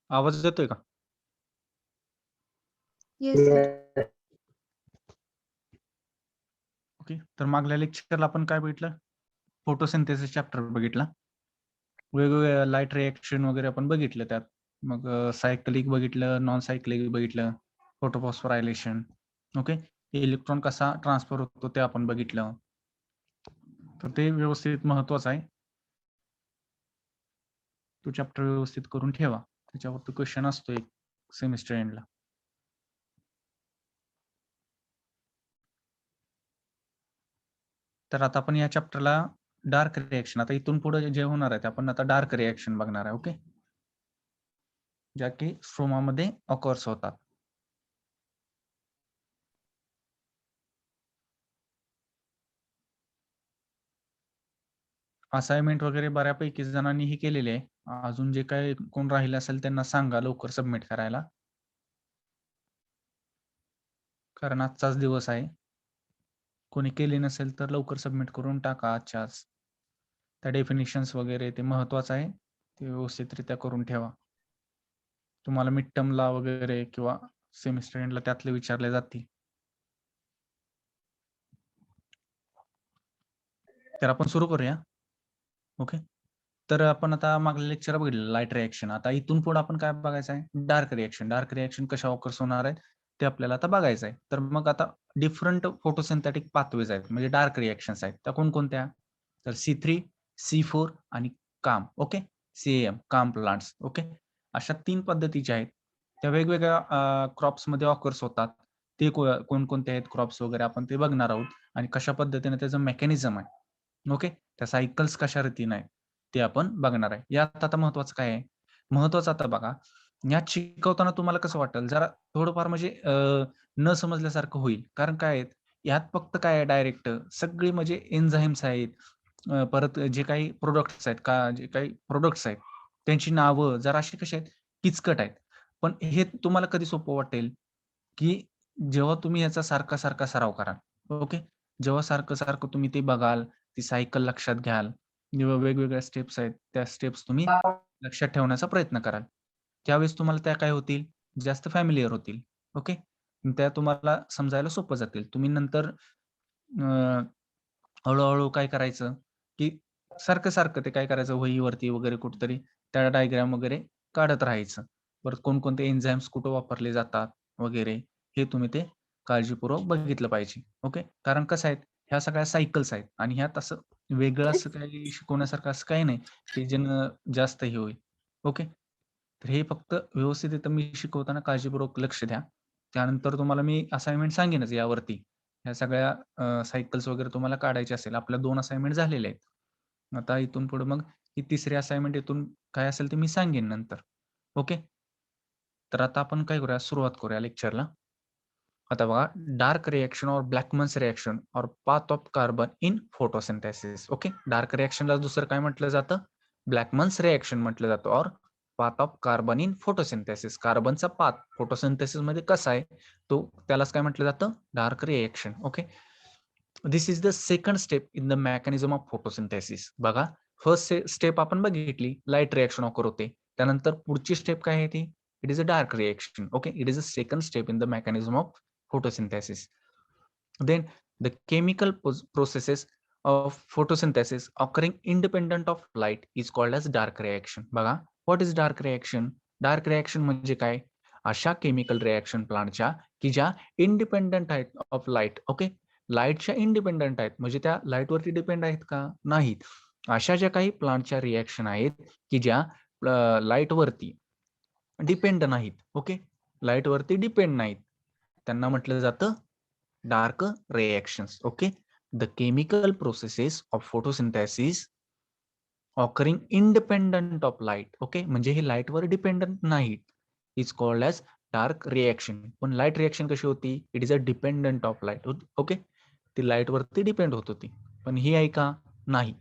आवाज येतोय का? Yes sir. ओके. तर मागल्या लेक्चरला आपण काय बघितलं? फोटोसिंथेसिस चॅप्टर बघितला. वेगवेगळ्या लाईट रिएक्शन वगैरे आपण बघितलं त्यात. मग सायक्लिक बघितलं, नॉन सायक्लिक बघितलं, फोटोफॉस्फोरायलेशन. ओके. इलेक्ट्रॉन कसा ट्रान्सफर होतो ते आपण बघितलं. तर ते व्यवस्थित महत्वाचं आहे. तो चॅप्टर व्यवस्थित करून ठेवा. त्याच्यावरती क्वेश्चन असतो एक सेमिस्टर एंडला. तर आता आपण या चॅप्टरला डार्क रिएक्शन, आता इथून पुढे जे होणार आहे आपण आता डार्क रिएक्शन बघणार आहे. ओके, ज्या की स्ट्रोमामध्ये ऑकर्स होतात. असाइनमेंट वगैरे बऱ्यापैकी जणांनी केलेले आहे. अजून जे काही कोण राहिले असेल त्यांना सांगा लवकर सबमिट करायला, कारण आजचाच दिवस आहे. कोणी केले नसेल तर लवकर सबमिट करून टाका आजच्या आज. त्या डेफिनेशन्स वगैरे ते महत्वाचं आहे, ते व्यवस्थितरित्या करून ठेवा. तुम्हाला मिड टर्मला वगैरे किंवा सेमिस्टर एंडला त्यातले विचारले जातील. तर आपण सुरू करूया. ओके. तर आपण आता मागल्या लेक्चर बघितलं लाईट रिएक्शन. आता इथून पुढे आपण काय बघायचं आहे? Dark reaction. डार्क रिएक्शन कशा ऑकर्स होणार आहे ते आपल्याला आता बघायचं आहे. तर मग आता डिफरंट फोटोसिंथेटिक पाथवेज आहेत, म्हणजे डार्क रिएक्शन्स आहेत. त्या कोणकोणत्या? तर C3, C4 आणि काम. ओके, CAM, काम प्लांट्स. ओके, अशा 3 पद्धतीच्या आहेत. त्या वेगवेगळ्या क्रॉप्समध्ये ऑकर्स होतात. ते कोणकोणते आहेत क्रॉप्स वगैरे आपण ते बघणार आहोत आणि कशा पद्धतीने त्याचं मेकॅनिझम आहे. ओके, त्या सायकल्स कशा रीतीने आहेत ते आपण बघणार आहे. यात आता महत्वाचं काय आहे? महत्वाचं आता बघा, यात शिकवताना तुम्हाला कसं वाटेल, जरा थोडंफार म्हणजे न समजल्यासारखं होईल. कारण काय आहे, यात फक्त काय आहे, डायरेक्ट सगळी म्हणजे एन्झाईम्स आहेत, परत जे काही प्रोडक्ट्स आहेत का, जे काही प्रोडक्ट्स आहेत त्यांची नावं जरा अशी कशी आहेत, किचकट आहेत. पण हे तुम्हाला कधी सोपं वाटेल, की जेव्हा तुम्ही याचा सारखा सराव कराल. ओके, जेव्हा सारखं तुम्ही ते बघाल, ती सायकल लक्षात घ्याल, जेव्हा वेगवेगळ्या स्टेप्स आहेत, त्या स्टेप्स तुम्ही लक्षात ठेवण्याचा प्रयत्न कराल. त्यावेळेस तुम्हाला त्या काय होतील, जास्त फॅमिलिअर होतील. ओके. त्या तुम्हाला समजायला सोपं जातील. तुम्ही नंतर अ, हळू काय करायचं, की सारखं ते काय करायचं, वहीवरती वगैरे कुठेतरी त्या डायग्राम वगैरे काढत राहायचं. परत कोणकोणते एन्झाईम्स कुठं वापरले जातात वगैरे, हे तुम्ही ते काळजीपूर्वक बघितलं पाहिजे. ओके. कारण कसं आहे, ह्या सगळ्या सायकल्स आहेत आणि ह्यात असं वेगळं असं काही शिकवण्यासारखं असं काही नाही, की ज्यानं जास्त हे होईल. ओके. तर हे फक्त व्यवस्थित मी शिकवताना काळजीपूर्वक लक्ष द्या. त्यानंतर तुम्हाला मी असाइनमेंट सांगेनच यावरती. ह्या सगळ्या सायकल्स वगैरे तुम्हाला काढायचे असेल. आपल्या 2 असाइनमेंट झालेले आहेत. आता इथून पुढे मग ही तिसरी असाइनमेंट इथून काय असेल ते मी सांगेन नंतर. ओके. तर आता आपण काय करूया, सुरुवात करूया लेक्चरला. आता बघा, डार्क रिएक्शन और ब्लॅकमन्स रिएक्शन और path of carbon in photosynthesis. Okay, dark रिएक्शनला दुसरं काय म्हटलं जातं? ब्लॅकमन्स रिएक्शन म्हटलं जातं. और path of carbon in photosynthesis, कार्बनचा पाथ फोटोसिंथेसिस मध्ये कसा आहे तो, त्यालाच काय म्हटलं जातं? Dark reaction. Okay. This is the second step in the mechanism of photosynthesis. बघा, फर्स्ट स्टेप आपण बघितली, लाईट रिएक्शन ऑकर होते. त्यानंतर पुढची स्टेप काय आहे ती? It is a dark reaction. Okay, it is a second step in the mechanism of photosynthesis. Then the chemical processes of photosynthesis occurring independent of light is called as dark reaction. बघा, what is dark reaction? Dark reaction म्हणजे काय? अशा chemical reaction प्लांटच्या की ज्या independent आहेत of light. Okay, लाईटच्या independent आहेत, म्हणजे त्या लाईटवरती डिपेंड आहेत का? नाहीत. अशा ज्या काही प्लांटच्या रिएक्शन आहेत की ज्या लाईटवरती डिपेंड नाहीत. ओके, लाईटवरती डिपेंड नाहीत, त्यांना म्हटलं जातं dark reactions. Okay, the chemical processes of photosynthesis occurring independent of light. Okay, म्हणजे हे लाईटवर डिपेंडंट नाहीत, is called as dark reaction. पण लाईट रिएक्शन कशी होती? It is a dependent of light. Okay, ती लाईटवरती डिपेंड होत होती. पण ही आहे का? नाही.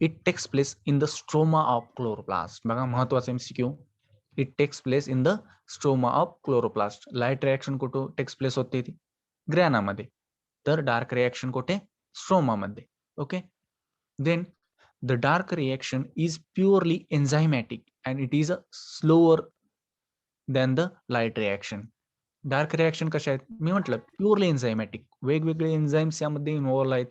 It takes place in the stroma of chloroplast. बघा, महत्वाचा MCQ. It takes place in the stroma of chloroplast. Light reaction कुठं टेक्स प्लेस होते? ती ग्रॅनामध्ये. तर डार्क रिएक्शन कुठे? स्ट्रोमामध्ये. Okay. Then the dark reaction is purely enzymatic and it is a slower than the light reaction. Dark reaction कशा आहेत? मी म्हटलं प्युअरली एन्झायमॅटिक. वेगवेगळे एन्झाईम्स यामध्ये इन्व्हॉल्व आहेत.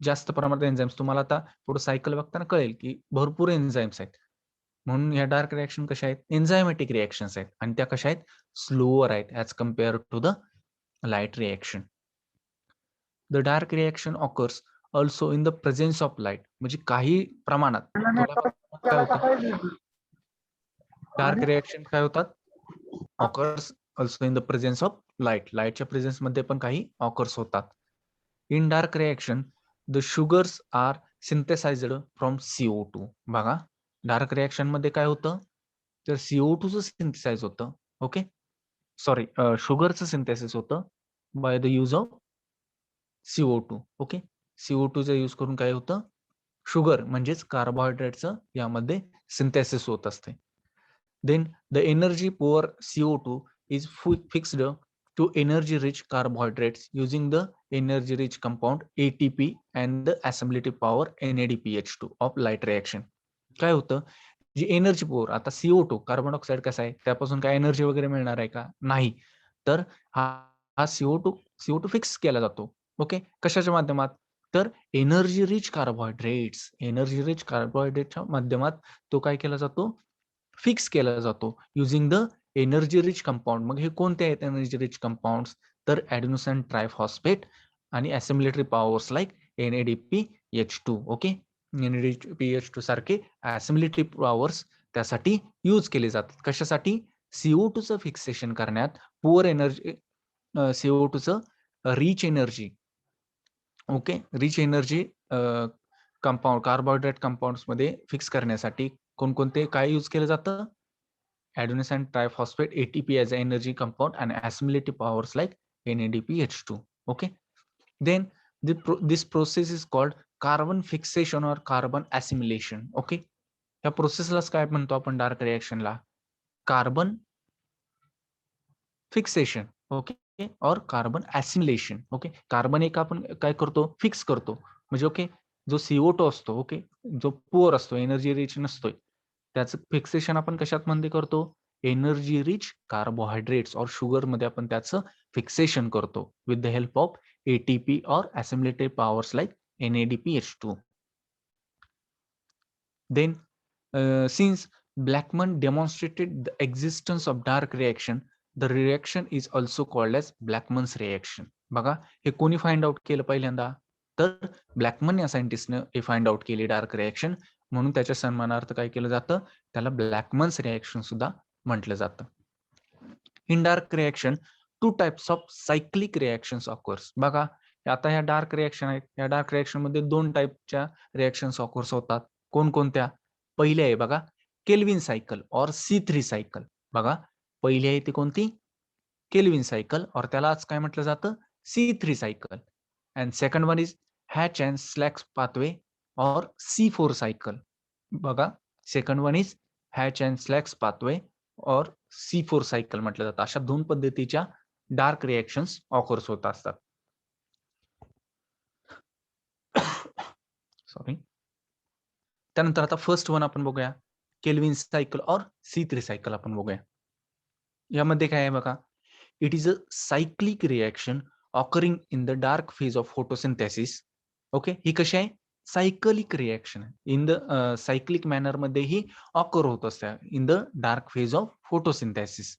जास्त प्रमाणात एन्झाईम्स तुम्हाला आता पुढे सायकल बघताना कळेल की भरपूर एन्झाईम्स आहेत. म्हणून ह्या डार्क रिॲक्शन कशा आहेत? एन्झायमॅटिक रिॲक्शन्स आहेत आणि त्या कशा आहेत? स्लोअर आहेत as compared to the light reaction. The dark reaction occurs also in the presence of light. म्हणजे काही प्रमाणात थोड्या प्रमाणात काय होतं? डार्क रिॲक्शन काय होतात? Occurs also in the presence of light. लाईटच्या प्रेझेन्स मध्ये पण काही ऑकर्स होतात. In dark reaction the sugars are synthesized from CO2. बघा, डार्क रिॲक्शन मध्ये काय होतं? तर CO2चं सिंथेसाइज होतं. ओके, सॉरी, शुगरचं सिंथेसिस होतं by the use of CO2. Okay, CO2चा यूज करून काय होतं? शुगर म्हणजेच कार्बोहायड्रेटचं यामध्ये सिंथेसिस होत असते. Then the energy poor CO2 is fixed to energy rich carbohydrates using the energy rich compound ATP and the assimilative power NADPH2 of light reaction. काय होतं? जी एनर्जी पोअर, आता CO2 कार्बन डायऑक्साईड कसा आहे? त्यापासून काय energy वगैरे मिळणार आहे का? नाही. तर हा CO2 फिक्स केला जातो. ओके, कशाच्या माध्यमात? तर एनर्जी रिच कार्बोहायड्रेटच्या माध्यमात तो काय केला जातो? फिक्स केला जातो using the energy rich compound. मग हे कोणते आहेत एनर्जी रिच कंपाऊंड्स? तर ॲडेनोसिन ट्रायफॉस्फेट आणि assimilatory powers like NADPH2. Okay, NADPH2 सारखे असिमिलेटरी पॉवर्स त्यासाठी यूज केले जातात. कशासाठी? CO2चं फिक्सेशन करण्यात, पुअर एनर्जी CO2चं rich energy, okay, rich energy compound carbohydrate compounds मध्ये फिक्स करण्यासाठी कोणकोणते काय यूज केलं जातं? Adenosine triphosphate, ATP as an energy compound and assimilative powers like NADPH2. Okay. Then this process is called carbon fixation or carbon assimilation. Okay. या प्रोसेसलाच काय म्हणतो आपण डार्क रिॲक्शनला? Carbon fixation. ओके, और कार्बन ॲसिमिलेशन. ओके, कार्बन एक आपण काय करतो? फिक्स करतो. म्हणजे ओके, जो CO2 असतो, ओके, जो पुअर असतो, एनर्जी रिच नसतोय, त्याचं फिक्सेशन आपण कशात मध्ये करतो? एनर्जी रिच कार्बोहायड्रेट्स और शुगर मध्ये आपण त्याचं फिक्सेशन करतो with the help of ATP और assimilative powers like NADPH2. Then, since Blackman demonstrated the existence of dark reaction, the reaction is also called as Blackman's reaction. बघा, हे कोणी find out केलं पहिल्यांदा? तर ब्लॅकमन या सायंटिस्टनं हे फाइंड आउट केली डार्क रिॲक्शन, म्हणून त्याच्या सन्मानार्थ काय केलं जातं? त्याला ब्लॅकमन्स रिॲक्शन सुद्धा म्हटलं जातं. In dark reaction two types of cyclic reactions occurs. बघा, आता ह्या डार्क रिॲक्शन आहेत. या डार्क रिॲक्शन मध्ये दोन टाइपच्या रिॲक्शन्स ऑकर्स होतात. कोणकोणत्या? पहिली आहे बघा, केल्विन सायकल और C3 सायकल. बघा, पहिली आहे ती कोणती? केल्विन सायकल, और त्यालाच काय म्हटलं जातं? C3 cycle. And second one is Hatch and Slack's pathway और C4 सायकल. बघा, second one is Hatch and Slack's pathway और C4 सायकल म्हटलं जातं. अशा दोन पद्धतीच्या डार्क रिॲक्शन्स ऑकर्स होत असतात. सॉरी. त्यानंतर आता फर्स्ट वन आपण बघूया, केल्विन सायकल और C3 सायकल आपण बघूया. यामध्ये काय आहे बघा, it is a cyclic reaction occurring in the dark phase of photosynthesis. Okay, ही कशी आहे? Cyclic reaction in the cyclic manner मध्ये ही ऑकर होत असते in the dark phase of photosynthesis.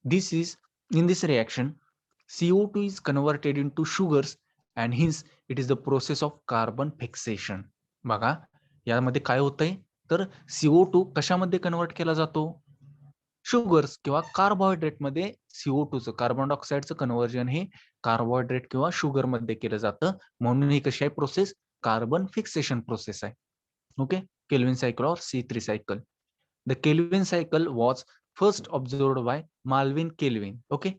This is in this reaction, CO2 is converted into sugars and hence it is the process of carbon fixation. बघा, यामध्ये काय होतंय? तर CO2 कशामध्ये कन्वर्ट केला जातो? शुगर्स किंवा कार्बोहायड्रेट मध्ये CO2चं, कार्बन डायऑक्साईडचं कन्व्हर्जन हे कार्बोहायड्रेट किंवा शुगर मध्ये केलं जातं. म्हणून ही कशी आहे प्रोसेस? कार्बन फिक्सेशन प्रोसेस आहे. ओके, केल्विन सायकल और C3 cycle. The Calvin cycle was first observed by Melvin Calvin. Okay,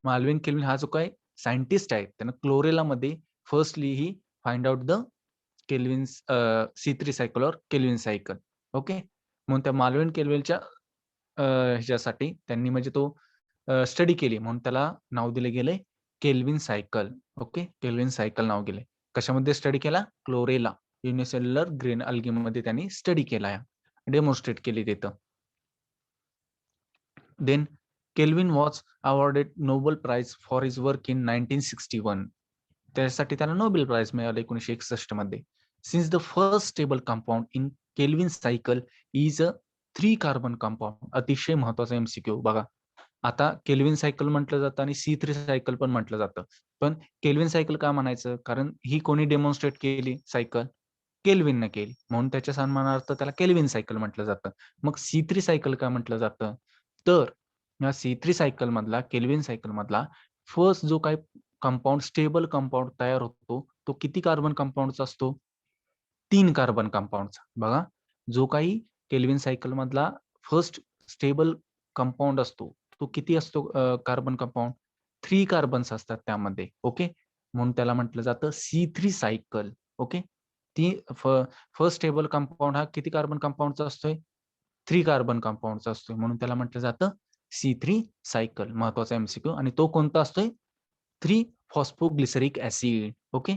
Melvin Calvin हा जो काय सायंटिस्ट आहे, त्यानं क्लोरेलामध्ये firstly he find out the Calvin C3 cycle और केल्विन सायकल. ओके, म्हणून त्या माल्विन केल्विनच्या ह्याच्यासाठी त्यांनी म्हणजे तो स्टडी केली, म्हणून त्याला नाव दिले गेले Calvin cycle. Okay, Calvin cycle नाव गेले. कशामध्ये स्टडी केला? क्लोरेला युनिसेल्युलर ग्रीन अल्गी मध्ये त्यांनी स्टडी केला, डेमॉन्स्ट्रेट केली तिथं. Then Calvin was awarded Nobel prize for his work in 1961. त्यासाठी त्याला नोबेल प्राइज मिळालं 1961 मध्ये. Since the first stable compound in Calvin cycle is a 3 carbon compound. अतिशय महत्वाचा एमसीक्यू बघा. आता केल्विन सायकल म्हटलं जातं आणि C3 सायकल पण म्हटलं जातं. पण केल्विन सायकल का म्हणायचं? कारण ही कोणी डेमॉन्स्ट्रेट केली सायकल? केल्विनने केली. म्हणून त्याच्या सन्मानार्थ त्याला केल्विन सायकल म्हटलं जातं. मग C3 सायकल का म्हटलं जातं? तर या C3 सायकल मधला, केल्विन सायकल मधला फर्स्ट जो काही कंपाऊंड, स्टेबल कंपाऊंड तयार होतो, तो किती कार्बन कंपाऊंडचा असतो? 3 कार्बन कंपाऊंडचा. बघा, जो काही केल्विन सायकल मधला फर्स्ट स्टेबल कंपाऊंड असतो, तो किती असतो कार्बन कंपाऊंड? 3 कार्बन्स असतात त्यामध्ये. ओके. म्हणून त्याला म्हटलं जातं C3 सायकल. ओके. ती फर्स्ट स्टेबल कंपाऊंड हा किती कार्बन कंपाऊंडचा असतोय? 3 कार्बन कंपाऊंडचा असतोय. म्हणून त्याला म्हटलं जातं C3 सायकल. महत्वाचा एमसीक्यू. आणि तो कोणता असतोय? 3 फॉस्फोग्लिसरिक ऍसिड. ओके.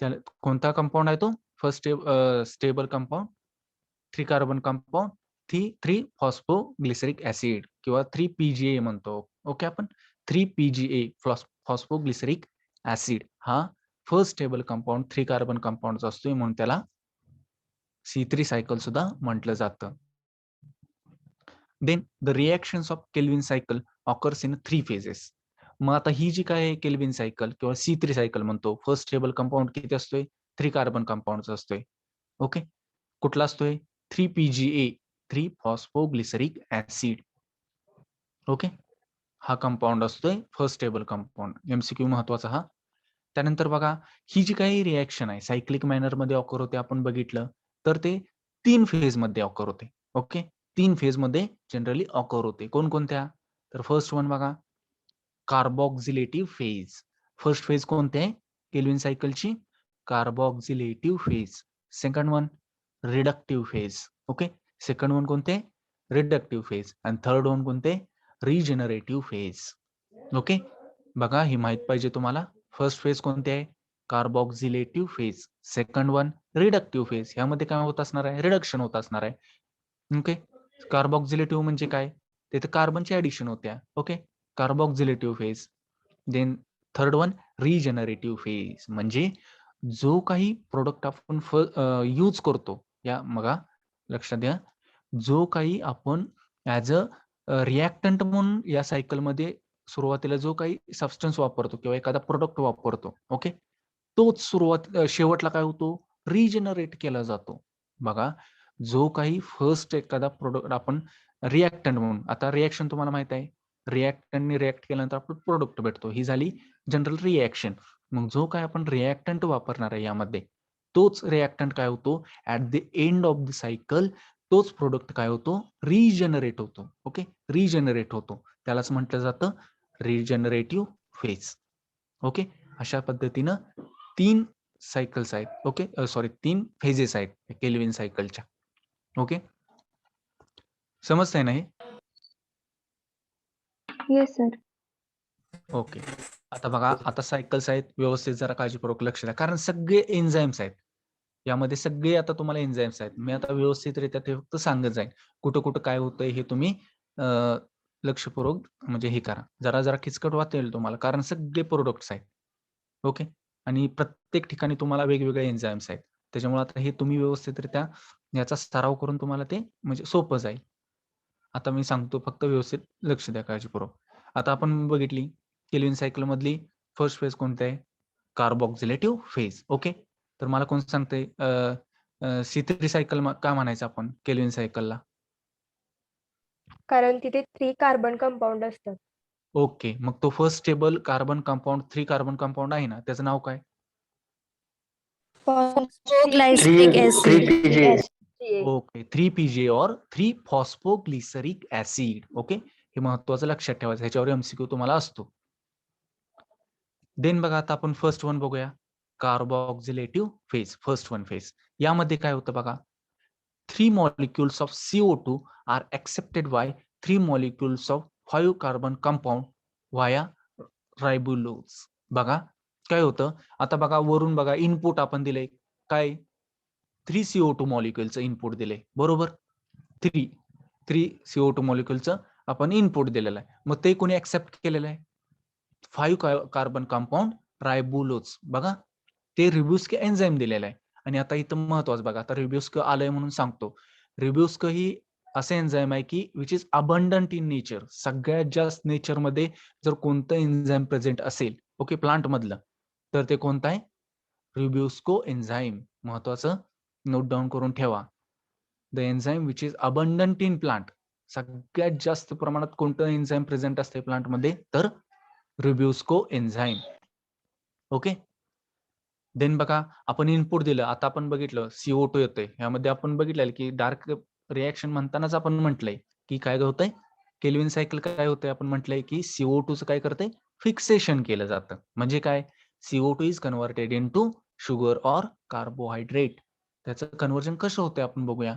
त्याला कोणता कंपाऊंड आहे तो? First stable compound, 3 carbon compound, 3 phosphoglyceric acid किंवा 3 PGA म्हणतो. ओके आपण 3 PGA फॉस्फोग्लिसरिक ऍसिड हा फर्स्ट स्टेबल कंपाऊंड 3 कार्बन कंपाऊंडचा असतोय, म्हणून त्याला C3 सायकल सुद्धा म्हटलं जातं. Then the reactions of Calvin cycle occurs in 3 phases. मग आता ही जी काय केल्विन सायकल किंवा C3 सायकल म्हणतो, फर्स्ट स्टेबल कंपाऊंड किती असतोय? 3 कार्बन कंपाऊंडचा असतोय. ओके. कुठला असतोय? 3 PGA, 3 फॉस्फोग्लिसरिक ऍसिड. ओके. हा कंपाऊंड असतोय फर्स्ट स्टेबल कंपाऊंड. एमसीक्यू महत्वाचा हा. त्यानंतर बघा, ही जी काही रिएक्शन आहे सायक्लिक मॅनर मध्ये ऑकर होते आपण बघितलं, तर ते 3 फेज मध्ये ऑकर होते. ओके. 3 फेज मध्ये जनरली ऑकर होते. कोणकोणत्या? तर फर्स्ट वन बघा, कार्बोक्सिलेटिव्ह फेज. फर्स्ट फेज कोणते आहे केल्विन सायकलची? Carboxylative phase. Second one reductive phase. Okay. Second one कोणते? Reductive phase. आणि थर्ड वन कोणते? Regenerative phase. ओके. बघा, ही माहित पाहिजे तुम्हाला. फर्स्ट फेज कोणते आहे? Carboxylative phase. Second one reductive phase. यामध्ये काय होत असणार आहे? रिडक्शन होत असणार आहे. ओके. कार्बोक्सिलेटिव्ह म्हणजे काय? तिथे कार्बनची ऍडिशन होत्या. Okay. Carboxylative phase. Then third one regenerative phase. म्हणजे जो काही प्रोडक्ट आपण यूज करतो, या बघा लक्षात द्या, जो काही आपण ऍज अ रिॲक्टंट म्हणून या सायकलमध्ये सुरुवातीला जो काही सबस्टन्स वापरतो किंवा एखादा प्रोडक्ट वापरतो, ओके, तोच शेवटला काय होतो? रिजनरेट केला जातो. बघा, जो काही फर्स्ट एखादा प्रोडक्ट आपण रिॲक्टंट म्हणून, आता रिॲक्शन तुम्हाला माहित आहे, रिॲक्टंटने रिॲक्ट केल्यानंतर आपण प्रोडक्ट भेटतो. ही झाली जनरल रिॲक्शन. मग जो काय आपण रिॲक्टंट वापरणार आहे यामध्ये, तोच रिॲक्टंट काय होतो? At the end of the cycle तोच प्रोडक्ट काय होतो? रिजनरेट होतो. ओके. रिजनरेट होतो. त्यालाच म्हटलं जातं रिजनरेटिव्ह फेज. ओके. अशा पद्धतीनं 3 सायकल्स आहेत. ओके. सॉरी, 3 फेजेस आहेत केल्विन सायकलच्या. ओके. समजतंय ना हे? Yes sir. ओके. आता बघा, आता सायकल्स आहेत, व्यवस्थित जरा काळजीपूर्वक लक्ष द्या, कारण सगळे एन्झाईम्स आहेत यामध्ये. सगळे आता तुम्हाला एन्झाईम्स आहेत. मी आता व्यवस्थितरित्या ते फक्त सांगत जाईन. कुठं कुठं काय होतंय हे तुम्ही लक्षपूर्वक म्हणजे हे करा. जरा जरा किचकट वाटेल तुम्हाला, कारण सगळे प्रोडक्ट्स आहेत. ओके. आणि प्रत्येक ठिकाणी तुम्हाला वेगवेगळे एन्झाईम्स आहेत. त्याच्यामुळे आता हे तुम्ही व्यवस्थितरित्या याचा सराव करून तुम्हाला ते म्हणजे सोपं जाईल. आता मी सांगतो, फक्त व्यवस्थित लक्ष द्या काळजीपूर्वक. आता आपण बघितली केल्विन सायकल मधली फर्स्ट फेज कोणती आहे? Carboxylative phase. ओके. तर मला कोण सांगते C3 सायकल का म्हणायचं आपण केल्विन सायकलला? कारण तिथे 3 कार्बन कंपाऊंड असतात. ओके. मग तो first stable carbon compound 3 carbon compound आहे ना, त्याचं नाव काय? Phosphoglyceric acid. 3 ओके. 3 PGA और 3 फॉस्फोग्लिसरिक ऍसिड. ओके. हे महत्वाचं लक्षात ठेवायचं, ह्याच्यावर एमसीक्यू तुम्हाला असतो. देन बघा, आता आपण फर्स्ट वन बघूया. कार्बोक्सिलेटिव्ह फेज, फर्स्ट वन फेज. यामध्ये काय होतं बघा, 3 molecules of CO2 are accepted by 3 molecules of 5 carbon compound via ribulose. बघा काय होतं, आता बघा वरून बघा इनपुट आपण दिले काय? 3 CO2 मॉलिक्युलचं इनपुट दिले, बरोबर? 3 CO2 मॉलिक्युलचं आपण इनपुट दिलेलं आहे. मग ते कोणी ऍक्सेप्ट केलेलं आहे? 5 कार्बन कंपाऊंड रायबुलोज. बघा, ते रिब्युस्क एन्झाईम दिलेलं आहे. आणि आता इथं महत्वाचं बघा, आता रिब्युस्क आलंय म्हणून सांगतो. रिब्युस्क ही असे एन्झाईम आहे की which is abundant in nature. सगळ्यात जास्त नेचरमध्ये जर कोणतं एन्झाईम प्रेझेंट असेल, ओके, प्लांट मधलं, तर ते कोणतं आहे? रिब्युस्को एन्झाईम. महत्वाचं नोट डाऊन करून ठेवा. The enzyme which is abundant in plant. सगळ्यात जास्त प्रमाणात कोणतं एन्झाईम प्रेझेंट असते प्लांटमध्ये? तर रिब्युस्को एन्झाईम. ओके. देन बघा, आपण इनपुट दिलं. आता आपण बघितलं CO2 येतोय. यामध्ये आपण बघितलेलं की डार्क रिएक्शन म्हणतानाच आपण म्हटलंय की काय होतंय? केल्विन सायकल काय होतंय? आपण म्हटलंय की CO2 चं काय करतंय? फिक्सेशन केलं जातं. म्हणजे काय? CO2 is converted into sugar or carbohydrate. त्याचं कन्व्हर्जन कसं होतंय आपण बघूया.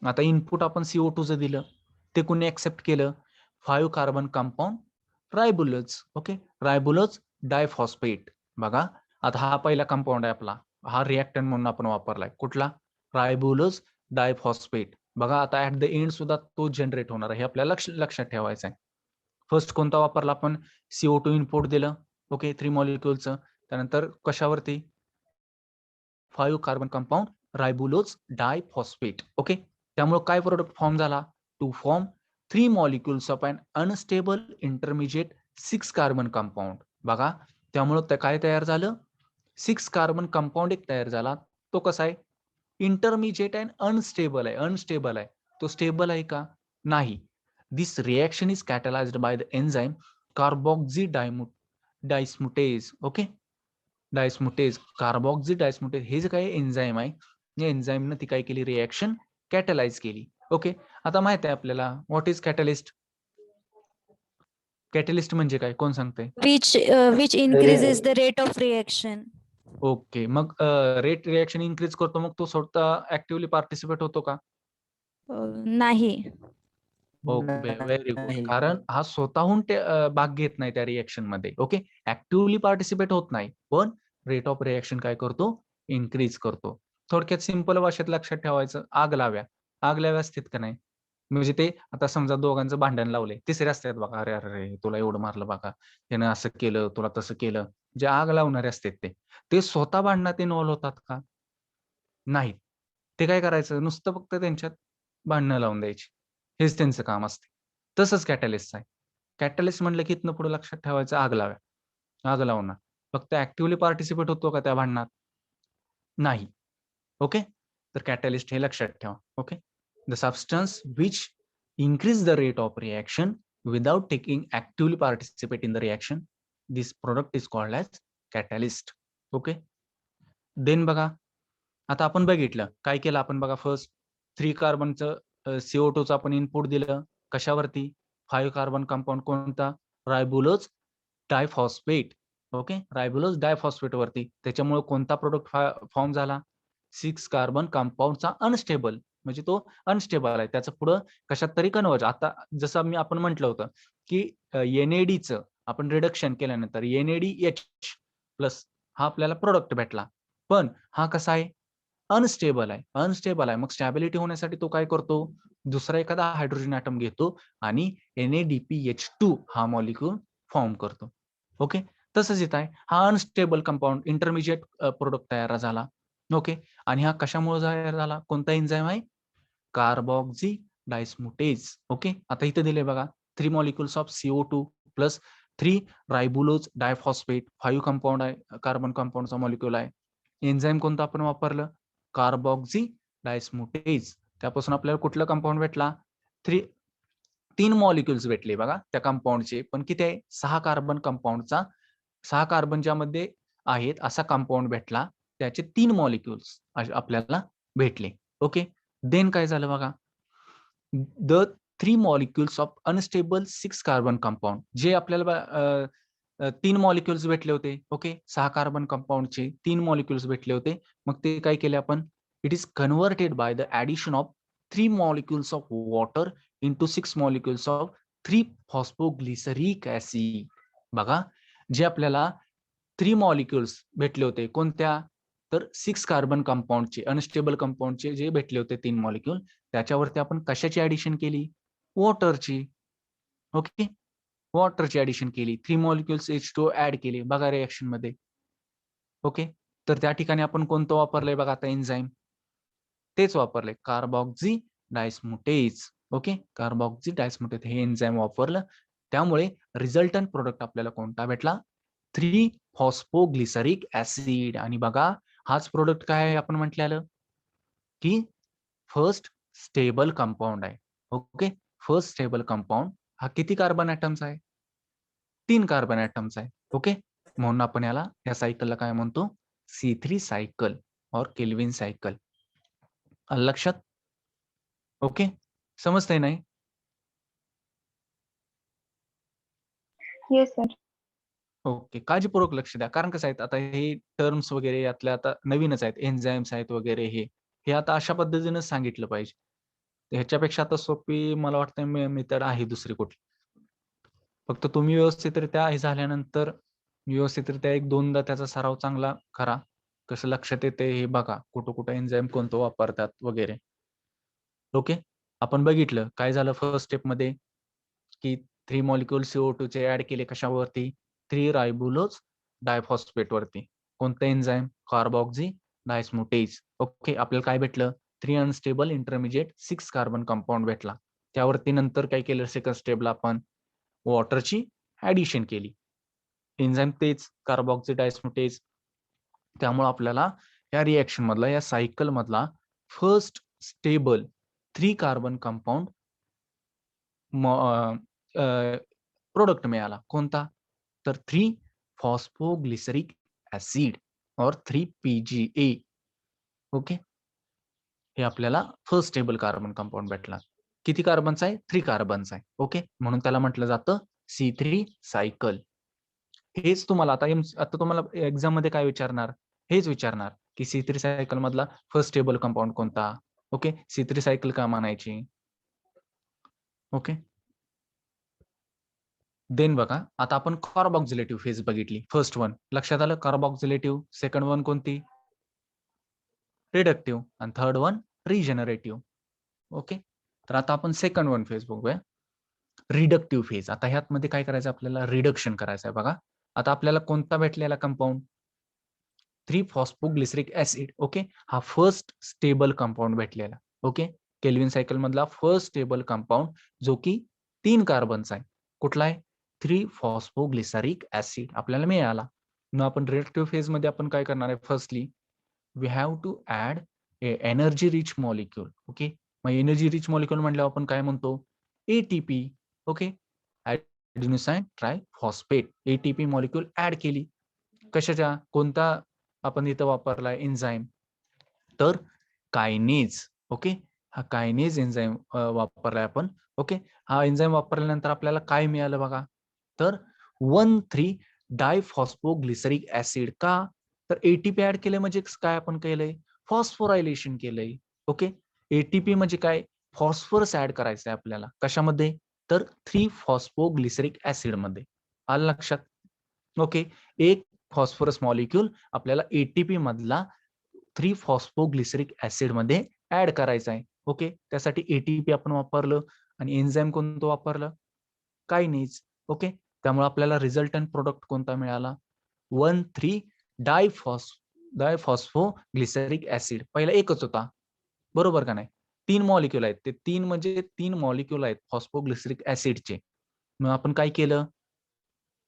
आता इनपुट आपण CO2 चं दिलं. ते कोणी ऍक्सेप्ट केलं? 5 carbon compound ribulose. Okay, ribulose diphosphate. बघा, आता हा पहिला कंपाऊंड आहे आपला. हा रिएक्टंट म्हणून आपण वापरलाय. कुठला? रायबुलोज डायफॉस्फेट. बघा, आता ऍट द एंड सुद्धा तो जनरेट होणार आहे. हे आपल्याला लक्षात ठेवायचं आहे. फर्स्ट कोणता वापरला आपण? CO2 इनपुट दिलं. ओके, 3 मॉलिक्युलचं. त्यानंतर कशावरती? 5 carbon compound ribulose diphosphate. Okay, त्यामुळे काय प्रोडक्ट फॉर्म झाला? To form 3 molecules of un unstable intermediate 6 carbon compound. बघा, त्यामुळे काय तयार झालं? 6 कार्बन कंपाऊंड एक तयार झाला. तो कसा आहे? इंटरमिजिएट अँड अनस्टेबल आहे. अनस्टेबल आहे. तो स्टेबल आहे का? नाही. This reaction is catalyzed by the enzyme carboxy dismutase. Okay, dismutase, carboxy dismutase हे जे काही एन्झाईम आहे, या एन्झाईमनं ती काय केली? रिएक्शन कॅटलाइज केली. ओके, आता माहित आहे आपल्याला व्हॉट इज कॅटलिस्ट. कॅटलिस्ट म्हणजे काय? कोण सांगतंय? Which increases the rate of reaction. Okay, मग रेट रिएक्शन इन्क्रीज करतो, मग तो स्वतः ऍक्टिव्हली पार्टिसिपेट होतो का? नाही. Okay, very good. कारण हा स्वतःहून भाग घेत नाही त्या रिएक्शन मध्ये. ओके, ऍक्टिव्हली पार्टिसिपेट होत नाही, पण रेट ऑफ रिएक्शन काय करतो? इन्क्रीज करतो. थोडक्यात सिंपल भाषेत लक्षात ठेवायचं, आग लाव्या. आग लाव्या असतात का नाही? म्हणजे ते आता समजा दोघांचं भांडण लावलंय, तिसरे असतात बघा, अरे अरे तुला एवढं मारलं बघा, त्यानं असं केलं, तुला तसं केलं. जे आग लावणारे असतात ते स्वतः भांडणात इन्व्हॉल्व्ह होतात का? नाही. ते काय करायचं? नुसतं फक्त त्यांच्यात भांडणं लावून द्यायची. हेच त्यांचं काम असते. तसंच कॅटलिस्ट आहे. कॅटलिस्ट म्हणलं की इथनं पुढे लक्षात ठेवायचं, आग लाव्या. आग लावणार. फक्त ऍक्टिव्हली पार्टिसिपेट होतो का त्या भांडणात? नाही. ओके, तर कॅटलिस्ट हे लक्षात ठेवा. Okay, the substance which increase the rate of reaction without taking actively participate in the reaction, this product is called as catalyst. Okay, then बघा, आता आपण बघितलं काय केलं आपण बघा. फर्स्ट 3 कार्बनचं CO2 चं आपण इनपुट दिलं. कशावरती? 5 कार्बन कंपाऊंड कोणता? रायबुलोज डायफॉस्फेट. ओके, रायबुलोज डायफॉस्फेट वरती. त्याच्यामुळे कोणता प्रोडक्ट फॉर्म झाला? 6 कार्बन कंपाऊंडचा अनस्टेबल. म्हणजे तो अनस्टेबल आहे. त्याचं पुढं कशात तरी कन्व्हर्ज. आता जसं आपण म्हटलं होतं की NADचं आपण रिडक्शन केल्यानंतर NADH प्लस हा आपल्याला प्रोडक्ट भेटला. पण हा कसा आहे? अनस्टेबल आहे. अनस्टेबल आहे. मग स्टॅबिलिटी होण्यासाठी तो काय करतो? दुसरा एखादा हायड्रोजन ॲटम घेतो आणि NADPH2 हा मॉलिक्यूल फॉर्म करतो. ओके, तसंच इथं आहे. हा अनस्टेबल कंपाऊंड इंटरमिजिएट प्रोडक्ट तयार झाला. ओके, आणि हा कशामुळे तयार झाला? कोणता एन्झाईम आहे? Carboxy dismutase. ओके, आता इथे दिले बघा, 3 molecules of CO2 plus 3 ribulose diphosphate. 5 compound आहे, कार्बन कंपाऊंडचा मॉलिक्यूल आहे. एन्झाईम कोणतं आपण वापरलं? Carboxy dismutase. त्यापासून आपल्याला कुठला कंपाऊंड भेटला? 3 मॉलिक्युल्स भेटले बघा त्या कंपाऊंडचे. पण किती आहे? 6 कार्बन कंपाऊंडचा, 6 कार्बन ज्यामध्ये आहेत असा कंपाऊंड भेटला. त्याचे 3 मॉलिक्युल्स आपल्याला भेटले. ओके, देन काय झालं बघा, the 3 molecules of unstable 6 carbon compound. जे आपल्याला 3 मॉलिक्युल्स भेटले होते. ओके, 6 कार्बन कंपाऊंडचे 3 मॉलिक्युल्स भेटले होते. मग ते काय केले आपण? It is converted by the addition of 3 molecules of water into 6 molecules of 3 phosphoglyceric acid. बघा, जे आपल्याला 3 मॉलिक्युल्स भेटले होते कोणत्या? तर 6 कार्बन कंपाऊंडचे, अनस्टेबल कंपाऊंडचे जे भेटले होते 3 मॉलिक्युल, त्याच्यावरती आपण कशाची ऍडिशन केली? वॉटरची. ओके. वॉटरची ऍडिशन केली, 3 मॉलिक्युल्स H2O ऍड केले बघा रिएक्शन मध्ये. ओके. तर त्या ठिकाणी आपण कोणतं वापरलंय बघा आता एन्झाईम, तेच वापरलंय कार्बॉक्झी डायस्मुटेज. ओके, कार्बॉक्झी डायस्मुटेज हे एन्झाईम वापरलं, त्यामुळे रिझल्टंट प्रोडक्ट आपल्याला कोणता भेटला, 3 फॉस्फोग्लिसरिक ऍसिड. आणि बघा हाच प्रोडक्ट काय आहे आपण म्हटलेलं की फर्स्ट स्टेबल कंपाऊंड आहे. ओके, फर्स्ट स्टेबल कंपाऊंड हा किती कार्बन ऍटम्स आहे, 3 कार्बन ऍटम्स आहे. ओके, म्हणून आपण याला या सायकलला काय म्हणतो, C3 सायकल और केल्विन सायकल. आलं लक्षात? ओके, समजतंय नाही? Yes sir. ओके, काळजीपूर्वक लक्ष द्या, कारण कसं आहे आता हे टर्म्स वगैरे यातल्या आता नवीनच आहेत, एन्झाईम्स आहेत वगैरे, हे आता अशा पद्धतीने सांगितलं पाहिजे. ह्याच्यापेक्षा आता सोपी मला वाटतं मेथड आहे दुसरी कुठली. फक्त तुम्ही व्यवस्थितरित्या हे झाल्यानंतर व्यवस्थितरित्या 1-2दा त्याचा सराव चांगला करा. कसं लक्षात येते हे बघा, कुठं कुठं एन्झाईम कोणतं वापरतात वगैरे. ओके, आपण बघितलं काय झालं फर्स्ट स्टेपमध्ये की 3 मॉलिक्युल CO2 चे ऍड केले कशावरती, 3 रायबुलोज डायफॉस्फेट वरती. कोणतं एन्झाईम, कार्बॉक्झी डायस्मुटेज. ओके, आपल्याला काय भेटलं, 3 अनस्टेबल इंटरमिजिएट 6 कार्बन कंपाऊंड भेटला. त्यावरती नंतर काय केलं, सेकंड स्टेपला आपण वॉटरची ऍडिशन केली. एन्झाईम तेच कार्बॉक्झी डायस्मुटेज. त्यामुळे आपल्याला या रिएक्शन मधला, या सायकल मधला first stable 3 carbon compound product मिळाला. कोणता, तर 3 फॉस्फोग्लिसरिक ऍसिड और 3 PGA. ओके, हे आपल्याला फर्स्ट स्टेबल कार्बन कंपाऊंड भेटला. किती कार्बनचा आहे, 3 कार्बनचा आहे. ओके, म्हणून त्याला म्हटलं जातं C3 सायकल. हेच तुम्हाला आता तुम्हाला एक्झाम मध्ये काय विचारणार, हेच विचारणार की C3 सायकल मधला फर्स्ट स्टेबल कंपाऊंड कोणता. ओके, C3 सायकल का म्हणायची. ओके, देन बघा आता आपण कार्बॉक्झिलेटिव्ह फेज बघितली. फर्स्ट वन लक्षात आलं, कार्बॉक्झिलेटिव्ह. सेकंड वन कोणती, रिडक्टिव्ह. आणि थर्ड वन रिजनरेटिव्ह. ओके, तर आता आपण सेकंड वन फेज बघूया, रिडक्टिव्ह फेज. आता ह्यात मध्ये काय करायचं, आपल्याला रिडक्शन करायचं आहे. बघा आता आपल्याला कोणता भेटलेला कंपाऊंड, 3 फॉस्फोग्लिसरिक ऍसिड. ओके, हा फर्स्ट स्टेबल कंपाऊंड भेटलेला. ओके, केल्विन सायकल मधला फर्स्ट स्टेबल कंपाऊंड जो की 3 कार्बनचा आहे. कुठला आहे, 3 फॉस्फोग्लिसरिक ऍसिड आपल्याला मिळाला. मग आपण रिडक्टिव्ह फेज मध्ये आपण काय करणार आहे, firstly we have to add energy rich molecule. Okay, मग एनर्जी रिच मॉलिक्यूल म्हटल्यावर आपण काय म्हणतो, ATP. Okay, adenosine triphosphate, ATP molecule add केली. कशाच्या, कोणता आपण इथं वापरलाय एन्झाईम, तर कायनेज. ओके, हा कायनेज एन्झाईम वापरलाय आपण. ओके, हा एन्झाईम वापरल्यानंतर आपल्याला काय मिळालं बघा, तर 1,3 डायफॉस्फोग्लिसरिक ऍसिड. का, तर ATP ऍड केले म्हणजे काय आपण केलंय, फॉस्फोरायलेशन केलंय. ओके, ATP म्हणजे काय, फॉस्फरस ऍड करायचं आहे आपल्याला. कशामध्ये, तर 3 फॉस्फोग्लिसरिक ऍसिड मध्ये. आलं लक्षात. ओके, एक फॉस्फरस मॉलिक्यूल आपल्याला ATP मधला 3 फॉस्फोग्लिसरिक ऍसिड मध्ये ऍड करायचा आहे. ओके, त्यासाठी ATP आपण वापरलं आणि एन्झाईम कोणतं वापरलं, कायनेज. ओके, त्यामुळे आपल्याला रिझल्टंट प्रोडक्ट कोणता मिळाला, 1,3 डायफॉस्फोग्लिसरिक ऍसिड. पहिला एकच होता, बरोबर का नाही, 3 मॉलिक्यूल आहेत, ते 3 म्हणजे 3 मॉलिक्यूल आहेत फॉस्फोग्लिसरिक ऍसिडचे. मग आपण काय केलं,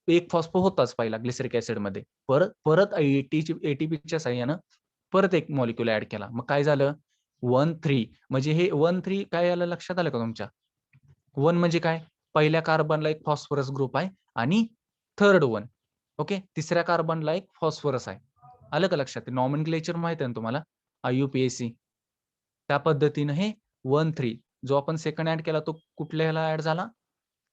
एक फॉस्फो होताच पहिला ग्लिसरिक ऍसिड मध्ये, परत परत ATPच्या साह्यानं परत एक मॉलिक्यूल ऍड केला. मग काय झालं, 1,3 म्हणजे हे 1,3 काय आलं लक्षात आलं का तुमच्या, 1 म्हणजे काय, पहिल्या कार्बनला एक फॉस्फरस ग्रुप आहे आणि थर्ड वन. ओके, तिसऱ्या कार्बनला एक फॉस्फरस आहे. आलं का लक्षात, नॉमेनक्लेचर माहित आहे ना तुम्हाला, IUPAC. त्या पद्धतीनं हे 1,3 जो आपण सेकंड ऍड केला तो कुठल्याला ऍड झाला,